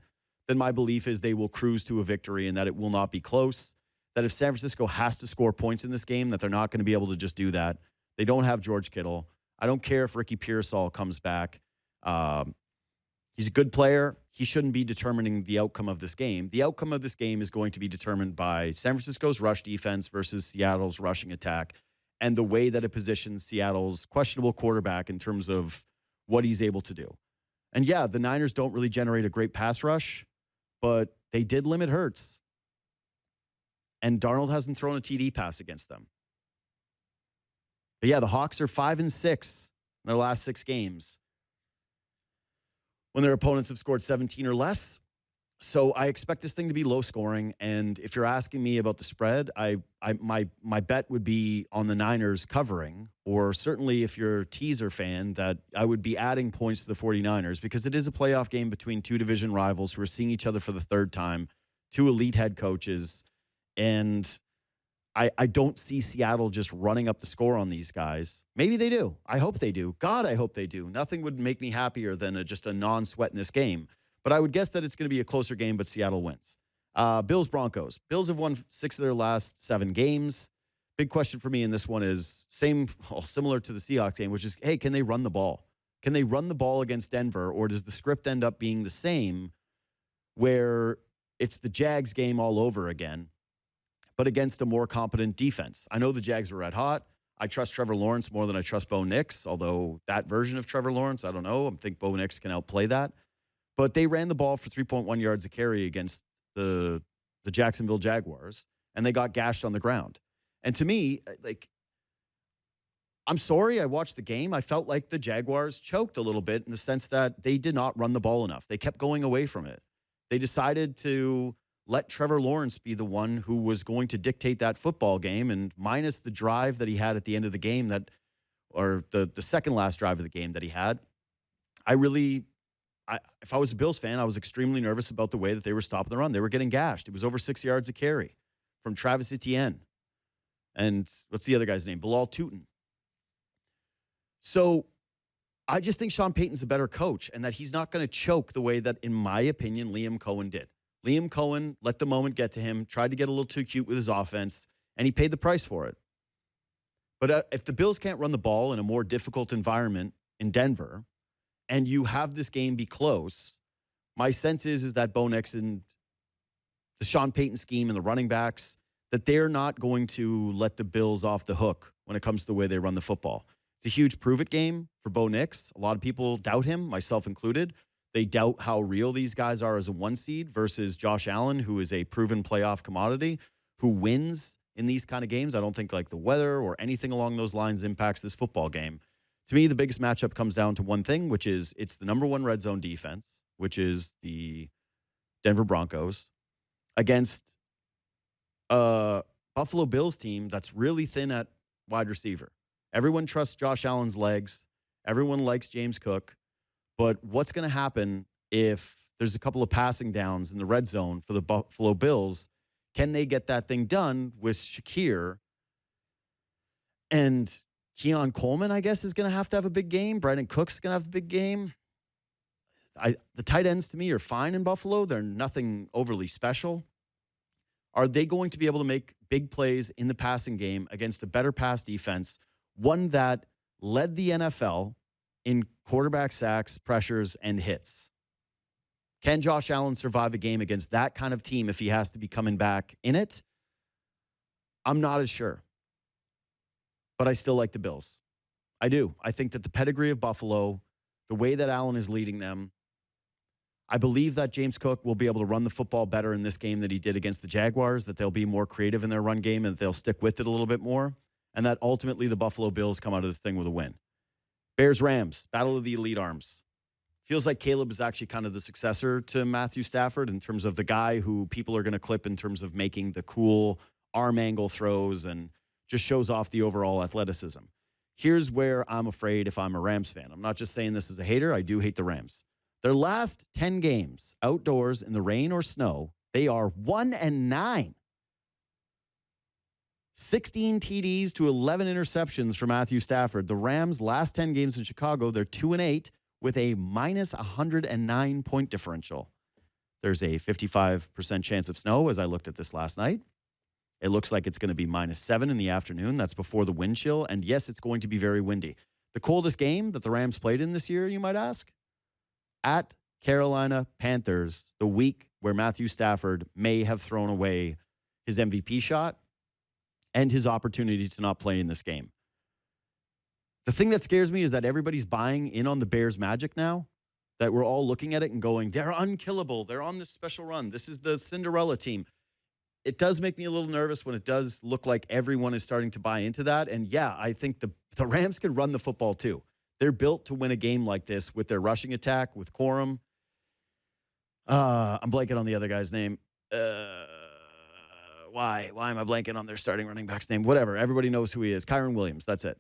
then my belief is they will cruise to a victory and that it will not be close. That if San Francisco has to score points in this game, that they're not going to be able to just do that. They don't have George Kittle. I don't care if Ricky Pearsall comes back. He's a good player. He shouldn't be determining the outcome of this game. The outcome of this game is going to be determined by San Francisco's rush defense versus Seattle's rushing attack and the way that it positions Seattle's questionable quarterback in terms of what he's able to do. And yeah, the Niners don't really generate a great pass rush, but they did limit Hurts. And Darnold hasn't thrown a TD pass against them. But yeah, the Hawks are 5-6 in their last 6 games when their opponents have scored 17 or less. So I expect this thing to be low scoring. And if you're asking me about the spread, my bet would be on the Niners covering, or certainly if you're a teaser fan, that I would be adding points to the 49ers, because it is a playoff game between 2 division rivals who are seeing each other for the 3rd time, 2 elite head coaches. And I don't see Seattle just running up the score on these guys. Maybe they do. I hope they do. God, I hope they do. Nothing would make me happier than just a non-sweat in this game. But I would guess that it's going to be a closer game, but Seattle wins. Bills-Broncos. Bills have won 6 of their last 7 games. Big question for me in this one is similar to the Seahawks game, which is, hey, can they run the ball? Can they run the ball against Denver, or does the script end up being the same where it's the Jags game all over again, but against a more competent defense? I know the Jags were red hot. I trust Trevor Lawrence more than I trust Bo Nix, although that version of Trevor Lawrence, I don't know. I think Bo Nix can outplay that. But they ran the ball for 3.1 yards a carry against the Jacksonville Jaguars, and they got gashed on the ground. And to me, I'm sorry, I watched the game. I felt like the Jaguars choked a little bit in the sense that they did not run the ball enough. They kept going away from it. They decided to let Trevor Lawrence be the one who was going to dictate that football game, and minus the drive that he had at the end of the game, or the second last drive of the game that he had, if I was a Bills fan, I was extremely nervous about the way that they were stopping the run. They were getting gashed. It was over 6 yards a carry from Travis Etienne. And what's the other guy's name? Bilal Tootin. So I just think Sean Payton's a better coach, and that he's not going to choke the way that, in my opinion, Liam Cohen did. Liam Cohen let the moment get to him, tried to get a little too cute with his offense, and he paid the price for it. But if the Bills can't run the ball in a more difficult environment in Denver, and you have this game be close, my sense is that Bo Nix and the Sean Payton scheme and the running backs, that they're not going to let the Bills off the hook when it comes to the way they run the football. It's a huge prove-it game for Bo Nix. A lot of people doubt him, myself included. They doubt how real these guys are as a 1 seed versus Josh Allen, who is a proven playoff commodity, who wins in these kind of games. I don't think the weather or anything along those lines impacts this football game. To me, the biggest matchup comes down to one thing, which is it's the number 1 red zone defense, which is the Denver Broncos, against a Buffalo Bills team that's really thin at wide receiver. Everyone trusts Josh Allen's legs. Everyone likes James Cook. But what's going to happen if there's a couple of passing downs in the red zone for the Buffalo Bills? Can they get that thing done with Shakir? And Keon Coleman, I guess, is going to have a big game. Brandon Cook's going to have a big game. The tight ends, to me, are fine in Buffalo. They're nothing overly special. Are they going to be able to make big plays in the passing game against a better pass defense, one that led the NFL in quarterback sacks, pressures, and hits? Can Josh Allen survive a game against that kind of team if he has to be coming back in it? I'm not as sure. But I still like the Bills. I do. I think that the pedigree of Buffalo, the way that Allen is leading them, I believe that James Cook will be able to run the football better in this game than he did against the Jaguars, that they'll be more creative in their run game and that they'll stick with it a little bit more, and that ultimately the Buffalo Bills come out of this thing with a win. Bears-Rams, Battle of the Elite Arms. Feels like Caleb is actually kind of the successor to Matthew Stafford in terms of the guy who people are going to clip in terms of making the cool arm angle throws and just shows off the overall athleticism. Here's where I'm afraid if I'm a Rams fan. I'm not just saying this as a hater. I do hate the Rams. Their last 10 games outdoors in the rain or snow, they are 1-9. 16 TDs to 11 interceptions for Matthew Stafford. The Rams' last 10 games in Chicago, they're 2-8 with a minus 109 point differential. There's a 55% chance of snow as I looked at this last night. It looks like it's going to be -7 in the afternoon. That's before the wind chill. And yes, it's going to be very windy. The coldest game that the Rams played in this year, you might ask? at Carolina Panthers, the week where Matthew Stafford may have thrown away his MVP shot and his opportunity to not play in this game. The thing that scares me is that everybody's buying in on the Bears' magic now, that we're all looking at it and going, they're unkillable. They're on this special run. This is the Cinderella team. It does make me a little nervous when it does look like everyone is starting to buy into that. And yeah, I think the Rams can run the football too. They're built to win a game like this with their rushing attack, with Corum. I'm blanking on the other guy's name. Why am I blanking on their starting running back's name? Whatever. Everybody knows who he is. Kyron Williams. That's it.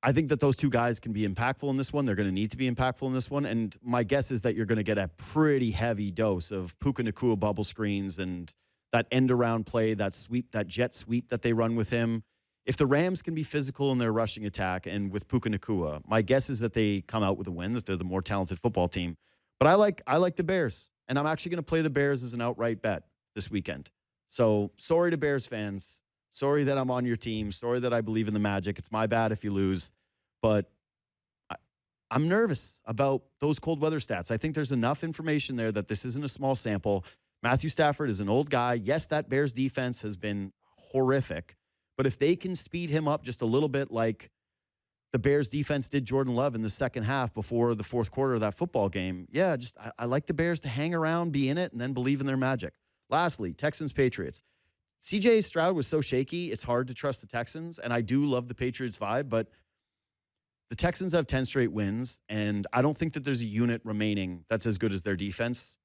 I think that those two guys can be impactful in this one. They're going to need to be impactful in this one. And my guess is that you're going to get a pretty heavy dose of Puka Nacua bubble screens and that end around play, that sweep, that jet sweep that they run with him. If the Rams can be physical in their rushing attack and with Puka Nacua, my guess is that they come out with a win, that they're the more talented football team. But I like the Bears, and I'm actually going to play the Bears as an outright bet this weekend. So sorry to Bears fans. Sorry that I'm on your team. Sorry that I believe in the magic. It's my bad if you lose. But I'm nervous about those cold weather stats. I think there's enough information there that this isn't a small sample. Matthew Stafford is an old guy. Yes, that Bears defense has been horrific. But if they can speed him up just a little bit like the Bears defense did Jordan Love in the second half before the fourth quarter of that football game, yeah, I like the Bears to hang around, be in it, and then believe in their magic. Lastly, Texans-Patriots. CJ Stroud was so shaky, it's hard to trust the Texans, and I do love the Patriots vibe, but the Texans have 10 straight wins, and I don't think that there's a unit remaining that's as good as their defense.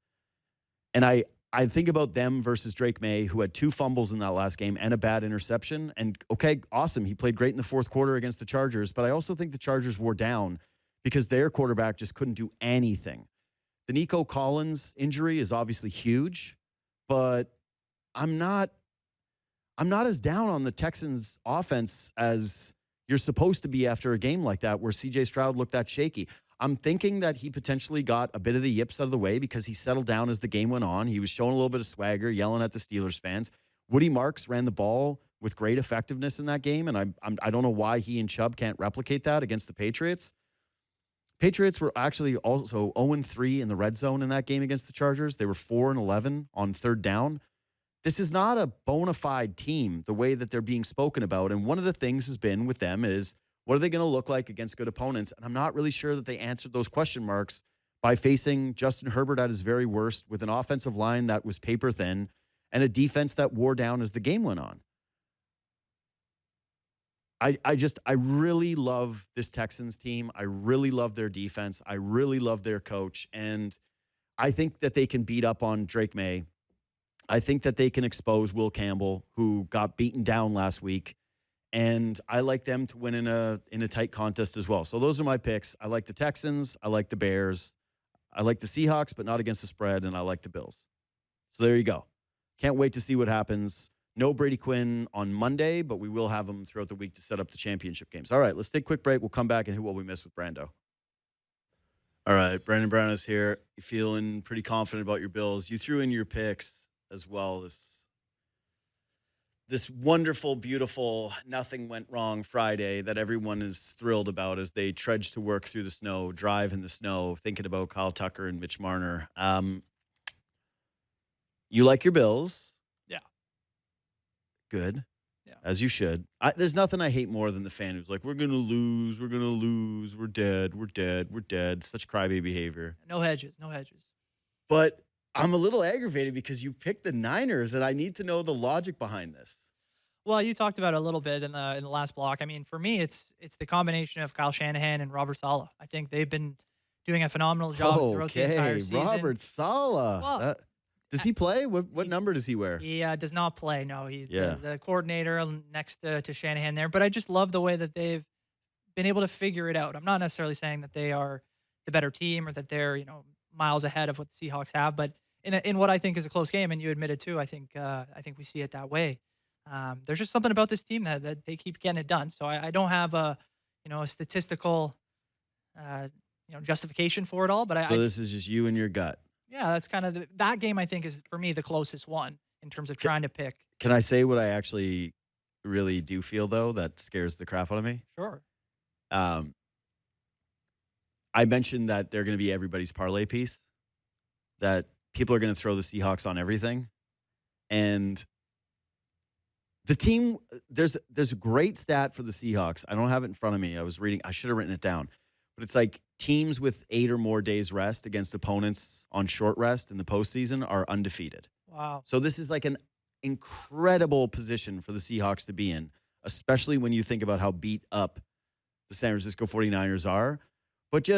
And I think about them versus Drake May, who had 2 fumbles in that last game and a bad interception. And, okay, awesome. He played great in the fourth quarter against the Chargers, but I also think the Chargers wore down because their quarterback just couldn't do anything. The Nico Collins injury is obviously huge, but I'm not as down on the Texans offense as you're supposed to be after a game like that where CJ Stroud looked that shaky. I'm thinking that he potentially got a bit of the yips out of the way because he settled down as the game went on. He was showing a little bit of swagger, yelling at the Steelers fans. Woody Marks ran the ball with great effectiveness in that game, and I don't know why he and Chubb can't replicate that against the Patriots. Patriots were actually also 0-3 in the red zone in that game against the Chargers. They were 4-11 on third down. This is not a bona fide team the way that they're being spoken about. And one of the things has been with them is, what are they going to look like against good opponents? And I'm not really sure that they answered those question marks by facing Justin Herbert at his very worst with an offensive line that was paper thin and a defense that wore down as the game went on. I really love this Texans team. I really love their defense. I really love their coach. And I think that they can beat up on Drake May. I think that they can expose Will Campbell, who got beaten down last week. And I like them to win in a tight contest as well. So those are my picks. I like the Texans. I like the Bears. I like the Seahawks, but not against the spread. And I like the Bills. So there you go. Can't wait to see what happens. No Brady Quinn on Monday, but we will have him throughout the week to set up the championship games. All right, let's take a quick break. We'll come back and hit what we missed with Brando. All right, Brandon Brown is here. You feeling pretty confident about your Bills? You threw in your picks as well. This wonderful, beautiful, nothing went wrong Friday that everyone is thrilled about as they trudge to work through the snow, drive in the snow, thinking about Kyle Tucker and Mitch Marner. You like your Bills. Yeah. Good. Yeah. As you should. There's nothing I hate more than the fan who's like, we're going to lose, we're dead. Such crybaby behavior. No hedges. But I'm a little aggravated because you picked the Niners, and I need to know the logic behind this. Well, you talked about it a little bit in the last block. I mean, for me, it's the combination of Kyle Shanahan and Robert Saleh. I think they've been doing a phenomenal job throughout the entire season. Robert Saleh. Well, does he play? What number does he wear? He does not play. No, he's the coordinator next to Shanahan there. But I just love the way that they've been able to figure it out. I'm not necessarily saying that they are the better team or that they're miles ahead of what the Seahawks have, but in what I think is a close game, and you admitted too, I think we see it that way. There's just something about this team that they keep getting it done. So I don't have a statistical justification for it all. But this is just you and your gut. Yeah, that's kind of that game. I think is for me the closest one in terms of trying to pick. Can I say what I actually really do feel though that scares the crap out of me? Sure. I mentioned that they're going to be everybody's parlay piece, that people are going to throw the Seahawks on everything. And the team, there's a great stat for the Seahawks. I don't have it in front of me. I should have written it down. But it's like teams with 8 or more days rest against opponents on short rest in the postseason are undefeated. Wow. So this is like an incredible position for the Seahawks to be in, especially when you think about how beat up the San Francisco 49ers are. But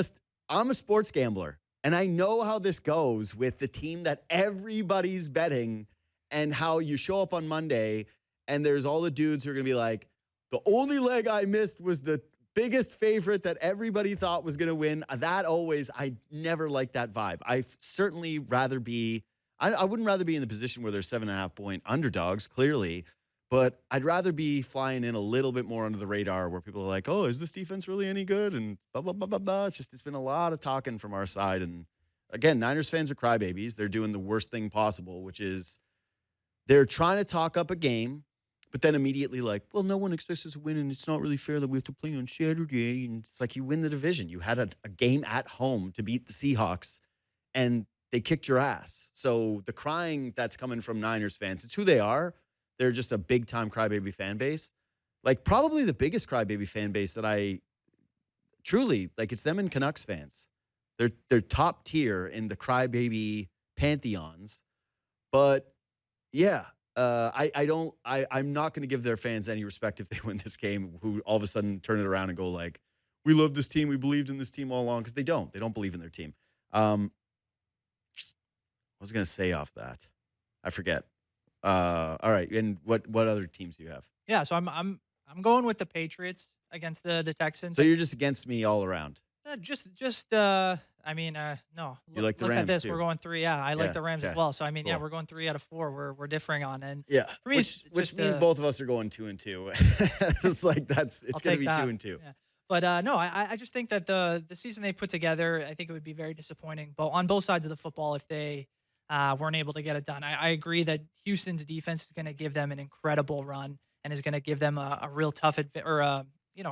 I'm a sports gambler, and I know how this goes with the team that everybody's betting, and how you show up on Monday and there's all the dudes who are going to be like, the only leg I missed was the biggest favorite that everybody thought was going to win. I never liked that vibe. I certainly rather be, I wouldn't rather be in the position where they're 7.5-point underdogs, clearly, but I'd rather be flying in a little bit more under the radar where people are like, oh, is this defense really any good? And blah, blah, blah, blah, blah. It's been a lot of talking from our side. And again, Niners fans are crybabies. They're doing the worst thing possible, which is they're trying to talk up a game, but then immediately like, well, no one expects us to win, and it's not really fair that we have to play on Saturday. And it's like, you win the division. You had a game at home to beat the Seahawks, and they kicked your ass. So the crying that's coming from Niners fans, it's who they are. They're just a big-time crybaby fan base. Like, probably the biggest crybaby fan base that I truly, like, it's them and Canucks fans. They're top tier in the crybaby pantheons. But yeah, I'm not going to give their fans any respect if they win this game, who all of a sudden turn it around and go like, we love this team, we believed in this team all along, because they don't believe in their team. I was going to say off that, I forget. All right, and what other teams do you have? Yeah, so I'm going with the Patriots against the Texans. So you're just against me all around. No. You like the look Rams at this. too. We're going 3. Yeah, I like the Rams as well. So Cool. yeah, we're going 3 out of 4. We're differing on, and Yeah, for me, which means both of us are going 2-2. It's like it's going to be 2-2. Yeah. But no, I just think that the season they put together, I think it would be very disappointing, but on both sides of the football, if they weren't able to get it done. I agree that Houston's defense is going to give them an incredible run and is going to give them a real tough a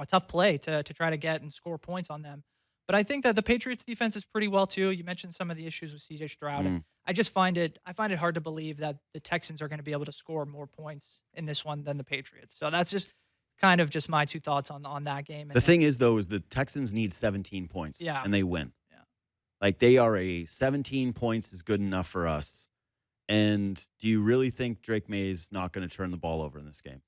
tough play to try to get and score points on them. But I think that the Patriots defense is pretty well too. You mentioned some of the issues with CJ Stroud. I find it hard to believe that the Texans are going to be able to score more points in this one than the Patriots. So that's just kind of just my 2 thoughts on that game. The thing is, though, is the Texans need 17 points, and they win. Yeah. Like, they are 17 points is good enough for us. And do you really think Drake May's not going to turn the ball over in this game?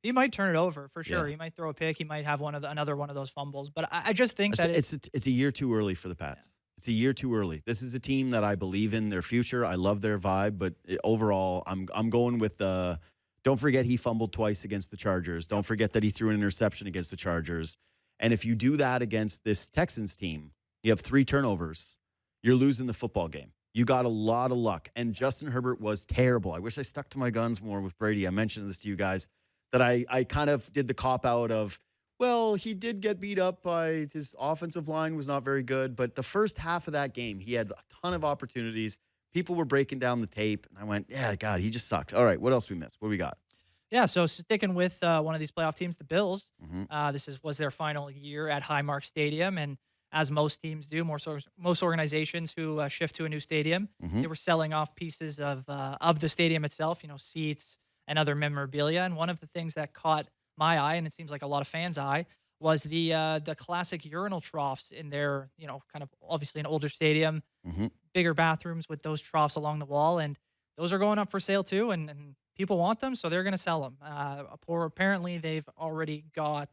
He might turn it over for sure. Yeah. He might throw a pick. He might have another one of those fumbles. But I just think that it's a year too early for the Pats. Yeah. It's a year too early. This is a team that I believe in their future. I love their vibe, but overall, I'm going with the. Don't forget he fumbled twice against the Chargers. Don't forget that he threw an interception against the Chargers. And if you do that against this Texans team, you have 3 turnovers. You're losing the football game. You got a lot of luck. And Justin Herbert was terrible. I wish I stuck to my guns more with Brady. I mentioned this to you guys, that I kind of did the cop-out of, well, he did get beat up by his offensive line was not very good. But the first half of that game, he had a ton of opportunities. People were breaking down the tape. And I went, yeah, God, he just sucked. All right, what else we missed? What do we got? Yeah, so sticking with one of these playoff teams, the Bills. This was their final year at Highmark Stadium, and as most teams do, most organizations who shift to a new stadium, they were selling off pieces of the stadium itself, seats and other memorabilia. And one of the things that caught my eye, and it seems like a lot of fans' eye, was the classic urinal troughs in their, kind of obviously an older stadium, bigger bathrooms with those troughs along the wall, and those are going up for sale too, and people want them, so they're going to sell them. Apparently, they've already got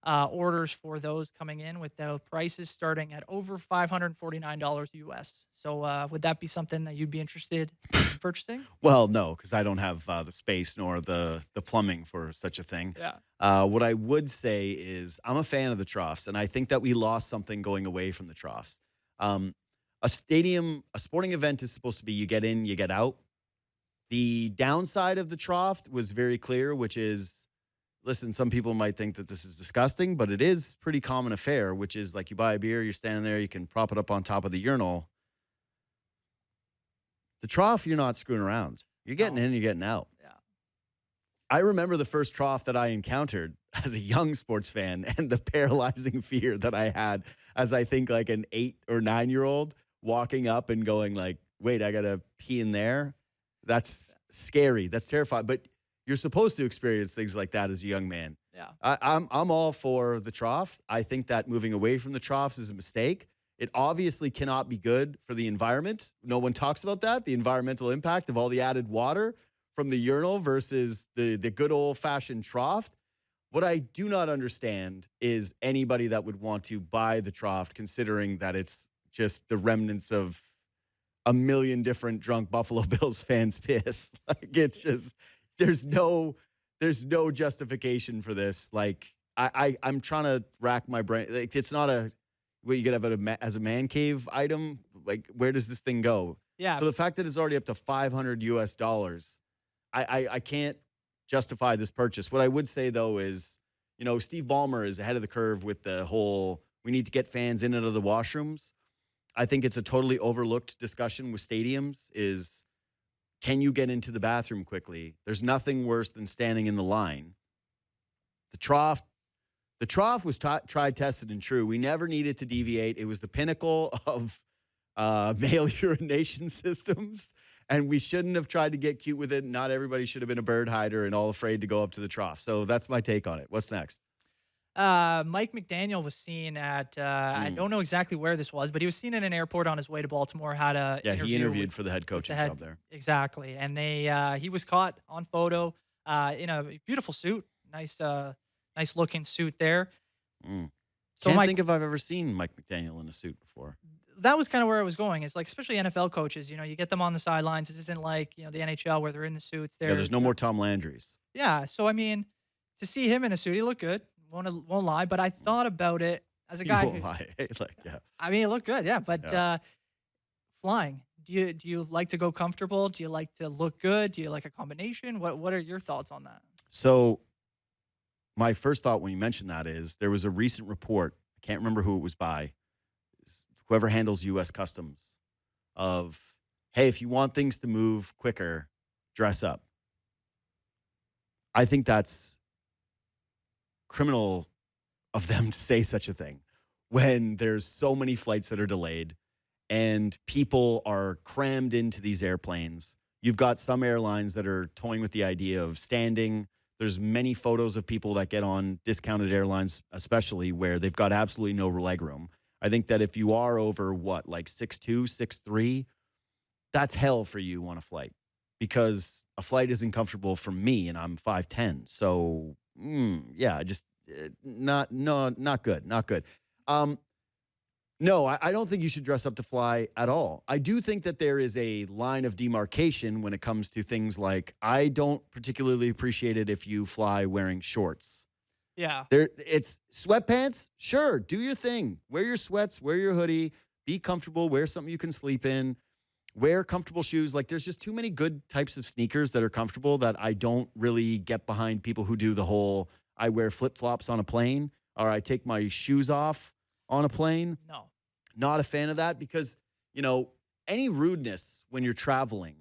orders for those coming in with the prices starting at over $549 US. So would that be something that you'd be interested in purchasing? Well, no, because I don't have the space nor the plumbing for such a thing. Yeah. What I would say is I'm a fan of the troughs, and I think that we lost something going away from the troughs. A sporting event is supposed to be you get in, you get out. The downside of the trough was very clear, which is, listen, some people might think that this is disgusting, but it is pretty common affair, which is like you buy a beer, you're standing there, you can prop it up on top of the urinal. The trough, you're not screwing around. You're getting in, you're getting out. Yeah. I remember the first trough that I encountered as a young sports fan and the paralyzing fear that I had as I think like an 8 or 9-year-old walking up and going like, wait, I got to pee in there. That's scary. That's terrifying. But you're supposed to experience things like that as a young man. Yeah. I'm all for the trough. I think that moving away from the troughs is a mistake. It obviously cannot be good for the environment. No one talks about that, the environmental impact of all the added water from the urinal versus the good old-fashioned trough. What I do not understand is anybody that would want to buy the trough, considering that it's just the remnants of a million different drunk Buffalo Bills fans' piss. Like, it's just, there's no justification for this. Like, I'm trying to rack my brain. Like, it's not a, what you could have it as a man cave item. Like, where does this thing go? Yeah. So the fact that it's already up to $500 US, I can't justify this purchase. What I would say, though, is, Steve Ballmer is ahead of the curve with the whole, we need to get fans in and out of the washrooms. I think it's a totally overlooked discussion with stadiums is, can you get into the bathroom quickly? There's nothing worse than standing in the line. The trough was tried, tested, and true. We never needed to deviate. It was the pinnacle of male urination systems, and we shouldn't have tried to get cute with it. Not everybody should have been a bird hider and all afraid to go up to the trough. So that's my take on it. What's next? Mike McDaniel was seen at, I don't know exactly where this was, but he was seen at an airport on his way to Baltimore. He interviewed for the head coaching job there. Exactly. And he was caught on photo in a beautiful suit. Nice looking suit there. So Can't think if I've ever seen Mike McDaniel in a suit before. That was kind of where I was going. It's like, especially NFL coaches, you get them on the sidelines. This isn't like, the NHL where they're in the suits. There's no more Tom Landrys. Yeah. So, I mean, to see him in a suit, he looked good. Won't lie, but I thought about it as a guy. You won't lie. I mean, it looked good, yeah. But flying, do you like to go comfortable? Do you like to look good? Do you like a combination? What are your thoughts on that? So, my first thought when you mentioned that is there was a recent report. I can't remember who it was by. Whoever handles U.S. Customs of, hey, if you want things to move quicker, dress up. I think that's criminal of them to say such a thing when there's so many flights that are delayed and people are crammed into these airplanes. You've got some airlines that are toying with the idea of standing. There's many photos of people that get on discounted airlines, especially where they've got absolutely no leg room. I think that if you are over, 6'2", 6'3", that's hell for you on a flight because a flight isn't comfortable for me and I'm 5'10". So, just not good, not good. No, I don't think you should dress up to fly at all. I do think that there is a line of demarcation when it comes to things like I don't particularly appreciate it if you fly wearing shorts. Yeah. It's sweatpants. Sure, do your thing. Wear your sweats, wear your hoodie, be comfortable, wear something you can sleep in, wear comfortable shoes. Like there's just too many good types of sneakers that are comfortable that I don't really get behind people who do the whole I wear flip-flops on a plane or I take my shoes off on a plane. No. Not a fan of that because, any rudeness when you're traveling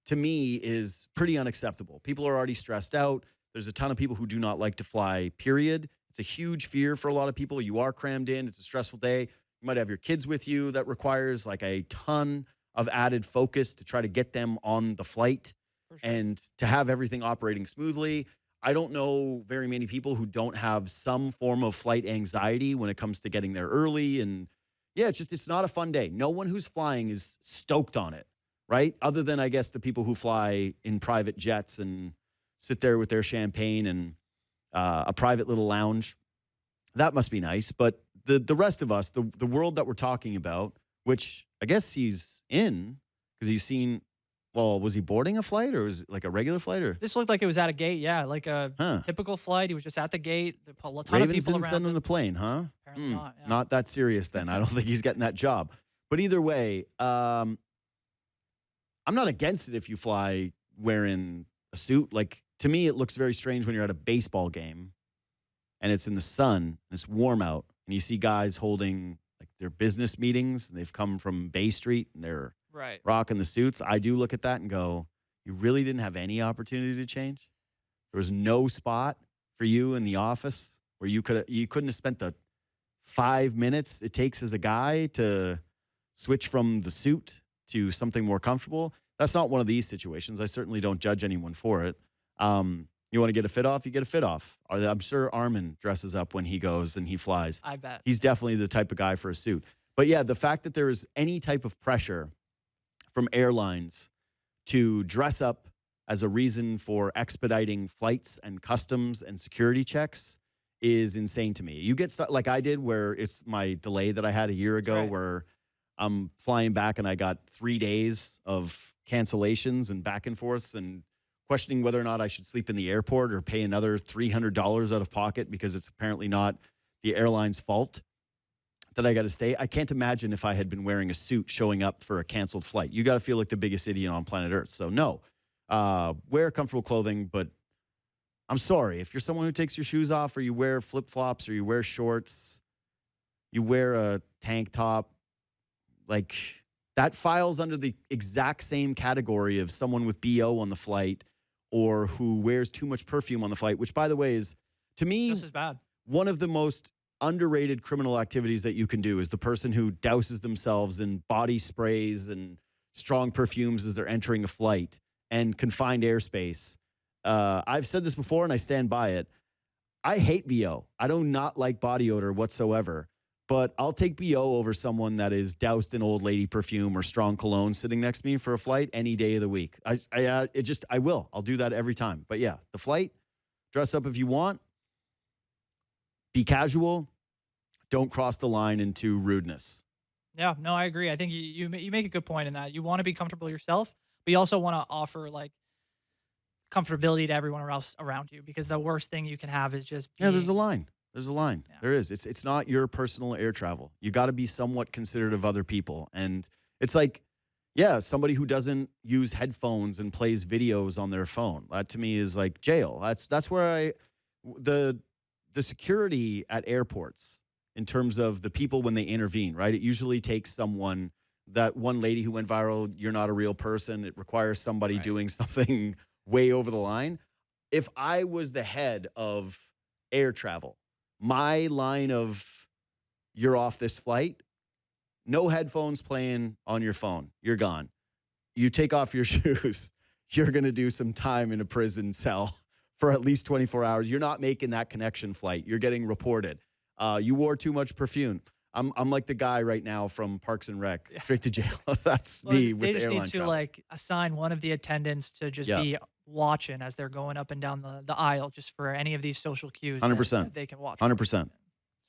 to me is pretty unacceptable. People are already stressed out. There's a ton of people who do not like to fly, period. It's a huge fear for a lot of people. You are crammed in. It's a stressful day. You might have your kids with you. That requires like a ton of added focus to try to get them on the flight and to have everything operating smoothly. I don't know very many people who don't have some form of flight anxiety when it comes to getting there early. And yeah, it's not a fun day. No one who's flying is stoked on it, right? Other than, I guess, the people who fly in private jets and sit there with their champagne and a private little lounge. That must be nice. But the rest of us, the world that we're talking about, which I guess he's in because he's seen, well, was he boarding a flight or was it like a regular flight? Or this looked like it was at a gate, yeah, like a typical flight. He was just at the gate. A ton of people around send him the plane, huh? Apparently not. Yeah. Not that serious then. I don't think he's getting that job. But either way, I'm not against it if you fly wearing a suit. Like, to me, it looks very strange when you're at a baseball game and it's in the sun and it's warm out and you see guys holding like their business meetings and they've come from Bay Street and they're rocking the suits. I do look at that and go, you really didn't have any opportunity to change? There was no spot for you in the office where you couldn't have spent the 5 minutes it takes as a guy to switch from the suit to something more comfortable. That's not one of these situations. I certainly don't judge anyone for it. You want to get a fit off, you get a fit off. I'm sure Armin dresses up when he goes and he flies. I bet. He's definitely the type of guy for a suit. But yeah, the fact that there is any type of pressure from airlines to dress up as a reason for expediting flights and customs and security checks is insane to me. You get stuff like I did where it's my delay that I had a year ago where I'm flying back and I got 3 days of cancellations and back and forths and questioning whether or not I should sleep in the airport or pay another $300 out of pocket because it's apparently not the airline's fault that I got to stay. I can't imagine if I had been wearing a suit showing up for a canceled flight. You got to feel like the biggest idiot on planet Earth. So no, wear comfortable clothing, but I'm sorry. If you're someone who takes your shoes off or you wear flip-flops or you wear shorts, you wear a tank top, like that files under the exact same category of someone with BO on the flight or who wears too much perfume on the flight, which, by the way, is, to me, This is bad. One of the most underrated criminal activities that you can do is the person who douses themselves in body sprays and strong perfumes as they're entering a flight and confined airspace. I've said this before and I stand by it. I hate BO. I do not like body odor whatsoever, but I'll take BO over someone that is doused in old lady perfume or strong cologne sitting next to me for a flight any day of the week. I will. I'll do that every time. But yeah, the flight, dress up if you want. Be casual. Don't cross the line into rudeness. Yeah, no, I agree. I think you make a good point in that. You want to be comfortable yourself, but you also want to offer like comfortability to everyone else around you, because the worst thing you can have is just there's a line. There's a line. Yeah. There is. It's not your personal air travel. You got to be somewhat considerate of other people. And it's like, yeah, somebody who doesn't use headphones and plays videos on their phone. That to me is like jail. That's where the security at airports in terms of the people when they intervene, right? It usually takes someone, that one lady who went viral, you're not a real person. It requires somebody doing something way over the line. If I was the head of air travel, my line of you're off this flight, no headphones playing on your phone. You're gone. You take off your shoes. You're going to do some time in a prison cell for at least 24 hours. You're not making that connection flight. You're getting reported. You wore too much perfume. I'm like the guy right now from Parks and Rec, straight to jail. That's me with the airline They just need to like assign one of the attendants to just be watching as they're going up and down the aisle, just for any of these social cues 100%. that they can watch. 100%.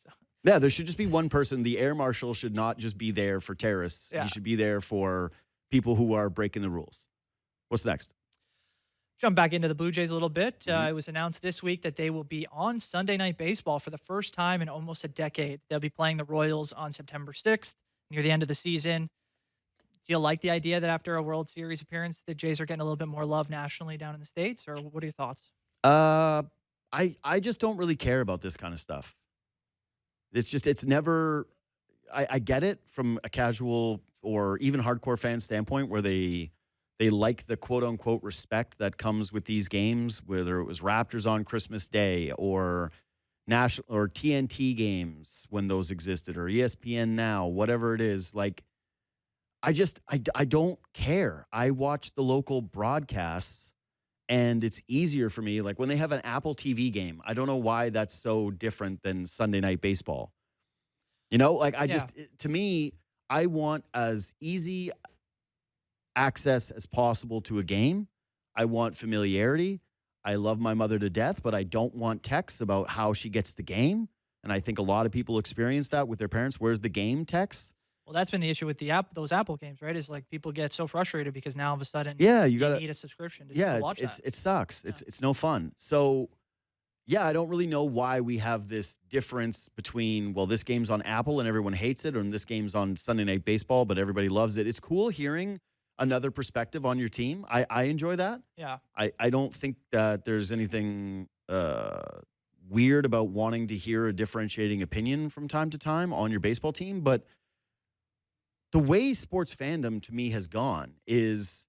So. Yeah, there should just be one person. The air marshal should not just be there for terrorists. Yeah. He should be there for people who are breaking the rules. What's next? Jump back into the Blue Jays a little bit. It was announced this week that they will be on Sunday Night Baseball for the first time in almost a decade. They'll be playing the Royals on September 6th, near the end of the season. Do you like the idea that after a World Series appearance, the Jays are getting a little bit more love nationally down in the States, or what are your thoughts? I just don't really care about this kind of stuff. It's never, I get it from a casual or even hardcore fan standpoint where they like the quote unquote respect that comes with these games, whether it was Raptors on Christmas Day or national or TNT games when those existed, or ESPN Now, whatever it is. Like, I don't care. I watch the local broadcasts and it's easier for me. Like when they have an Apple TV game, I don't know why that's so different than Sunday Night Baseball. You know, like to me, I want as easy access as possible to a game. I want familiarity. I love my mother to death, but I don't want texts about how she gets the game. And I think a lot of people experience that with their parents. Where's the game text? Well, that's been the issue with those Apple games, right? Is like people get so frustrated because now all of a sudden you gotta need a subscription to watch that. It sucks. Yeah. It's no fun. So yeah, I don't really know why we have this difference between, well, this game's on Apple and everyone hates it, or this game's on Sunday Night Baseball, but everybody loves it. It's cool hearing another perspective on your team. I enjoy that. Yeah. I don't think that there's anything weird about wanting to hear a differentiating opinion from time to time on your baseball team. But the way sports fandom to me has gone is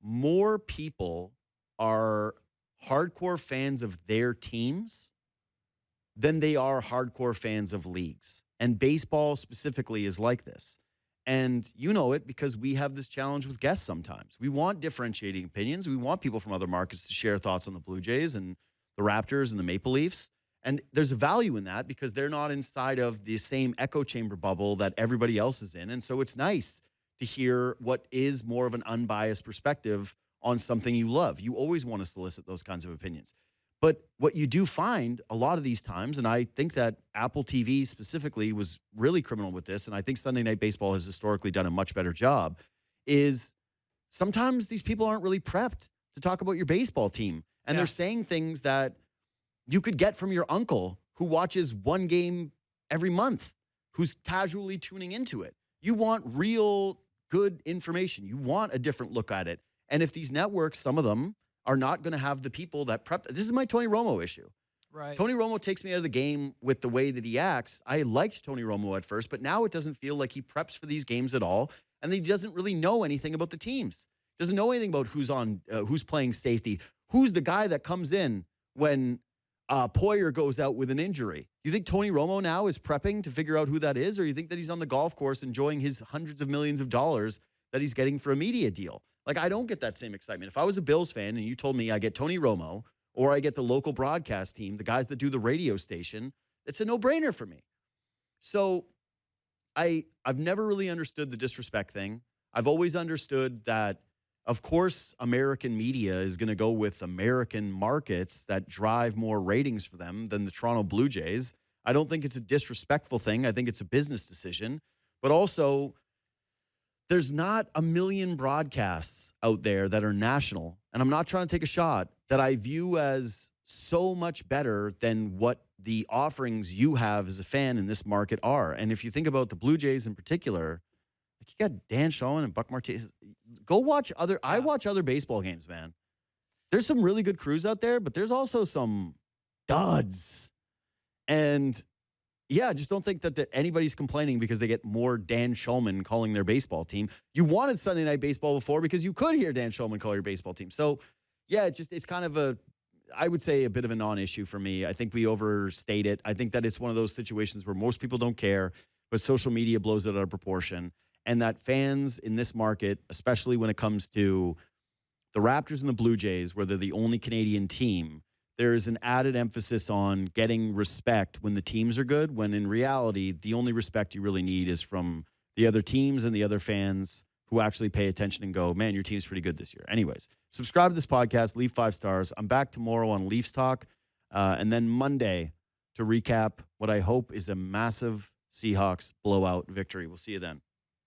more people are hardcore fans of their teams than they are hardcore fans of leagues. And baseball specifically is like this. And you know it because we have this challenge with guests sometimes. We want differentiating opinions. We want people from other markets to share thoughts on the Blue Jays and the Raptors and the Maple Leafs. And there's a value in that because they're not inside of the same echo chamber bubble that everybody else is in. And so it's nice to hear what is more of an unbiased perspective on something you love. You always want to solicit those kinds of opinions. But what you do find a lot of these times, and I think that Apple TV specifically was really criminal with this, and I think Sunday Night Baseball has historically done a much better job, is sometimes these people aren't really prepped to talk about your baseball team. And they're saying things that you could get from your uncle who watches one game every month, who's casually tuning into it. You want real good information. You want a different look at it. And if these networks, some of them, are not going to have the people that prep. This is my Tony Romo issue. Right. Tony Romo takes me out of the game with the way that he acts. I liked Tony Romo at first, but now it doesn't feel like he preps for these games at all. And he doesn't really know anything about the teams. Doesn't know anything about who's playing safety. Who's the guy that comes in when Poyer goes out with an injury? You think Tony Romo now is prepping to figure out who that is? Or you think that he's on the golf course enjoying his hundreds of millions of dollars that he's getting for a media deal? Like, I don't get that same excitement. If I was a Bills fan and you told me I get Tony Romo or I get the local broadcast team, the guys that do the radio station, it's a no-brainer for me. So I've never really understood the disrespect thing. I've always understood that, of course, American media is going to go with American markets that drive more ratings for them than the Toronto Blue Jays. I don't think it's a disrespectful thing. I think it's a business decision. But also, there's not a million broadcasts out there that are national, and I'm not trying to take a shot, that I view as so much better than what the offerings you have as a fan in this market are. And if you think about the Blue Jays in particular, like, you got Dan Shulman and Buck Martinez. Go watch other. I watch other baseball games, man. There's some really good crews out there, but there's also some duds. And yeah, I just don't think that anybody's complaining because they get more Dan Shulman calling their baseball team. You wanted Sunday Night Baseball before because you could hear Dan Shulman call your baseball team. So, yeah, it's kind of I would say a bit of a non-issue for me. I think we overstate it. I think that it's one of those situations where most people don't care, but social media blows it out of proportion. And that fans in this market, especially when it comes to the Raptors and the Blue Jays, where they're the only Canadian team, there is an added emphasis on getting respect when the teams are good, when in reality, the only respect you really need is from the other teams and the other fans who actually pay attention and go, man, your team's pretty good this year. Anyways, subscribe to this podcast, leave 5 stars. I'm back tomorrow on Leafs Talk, and then Monday to recap what I hope is a massive Seahawks blowout victory. We'll see you then.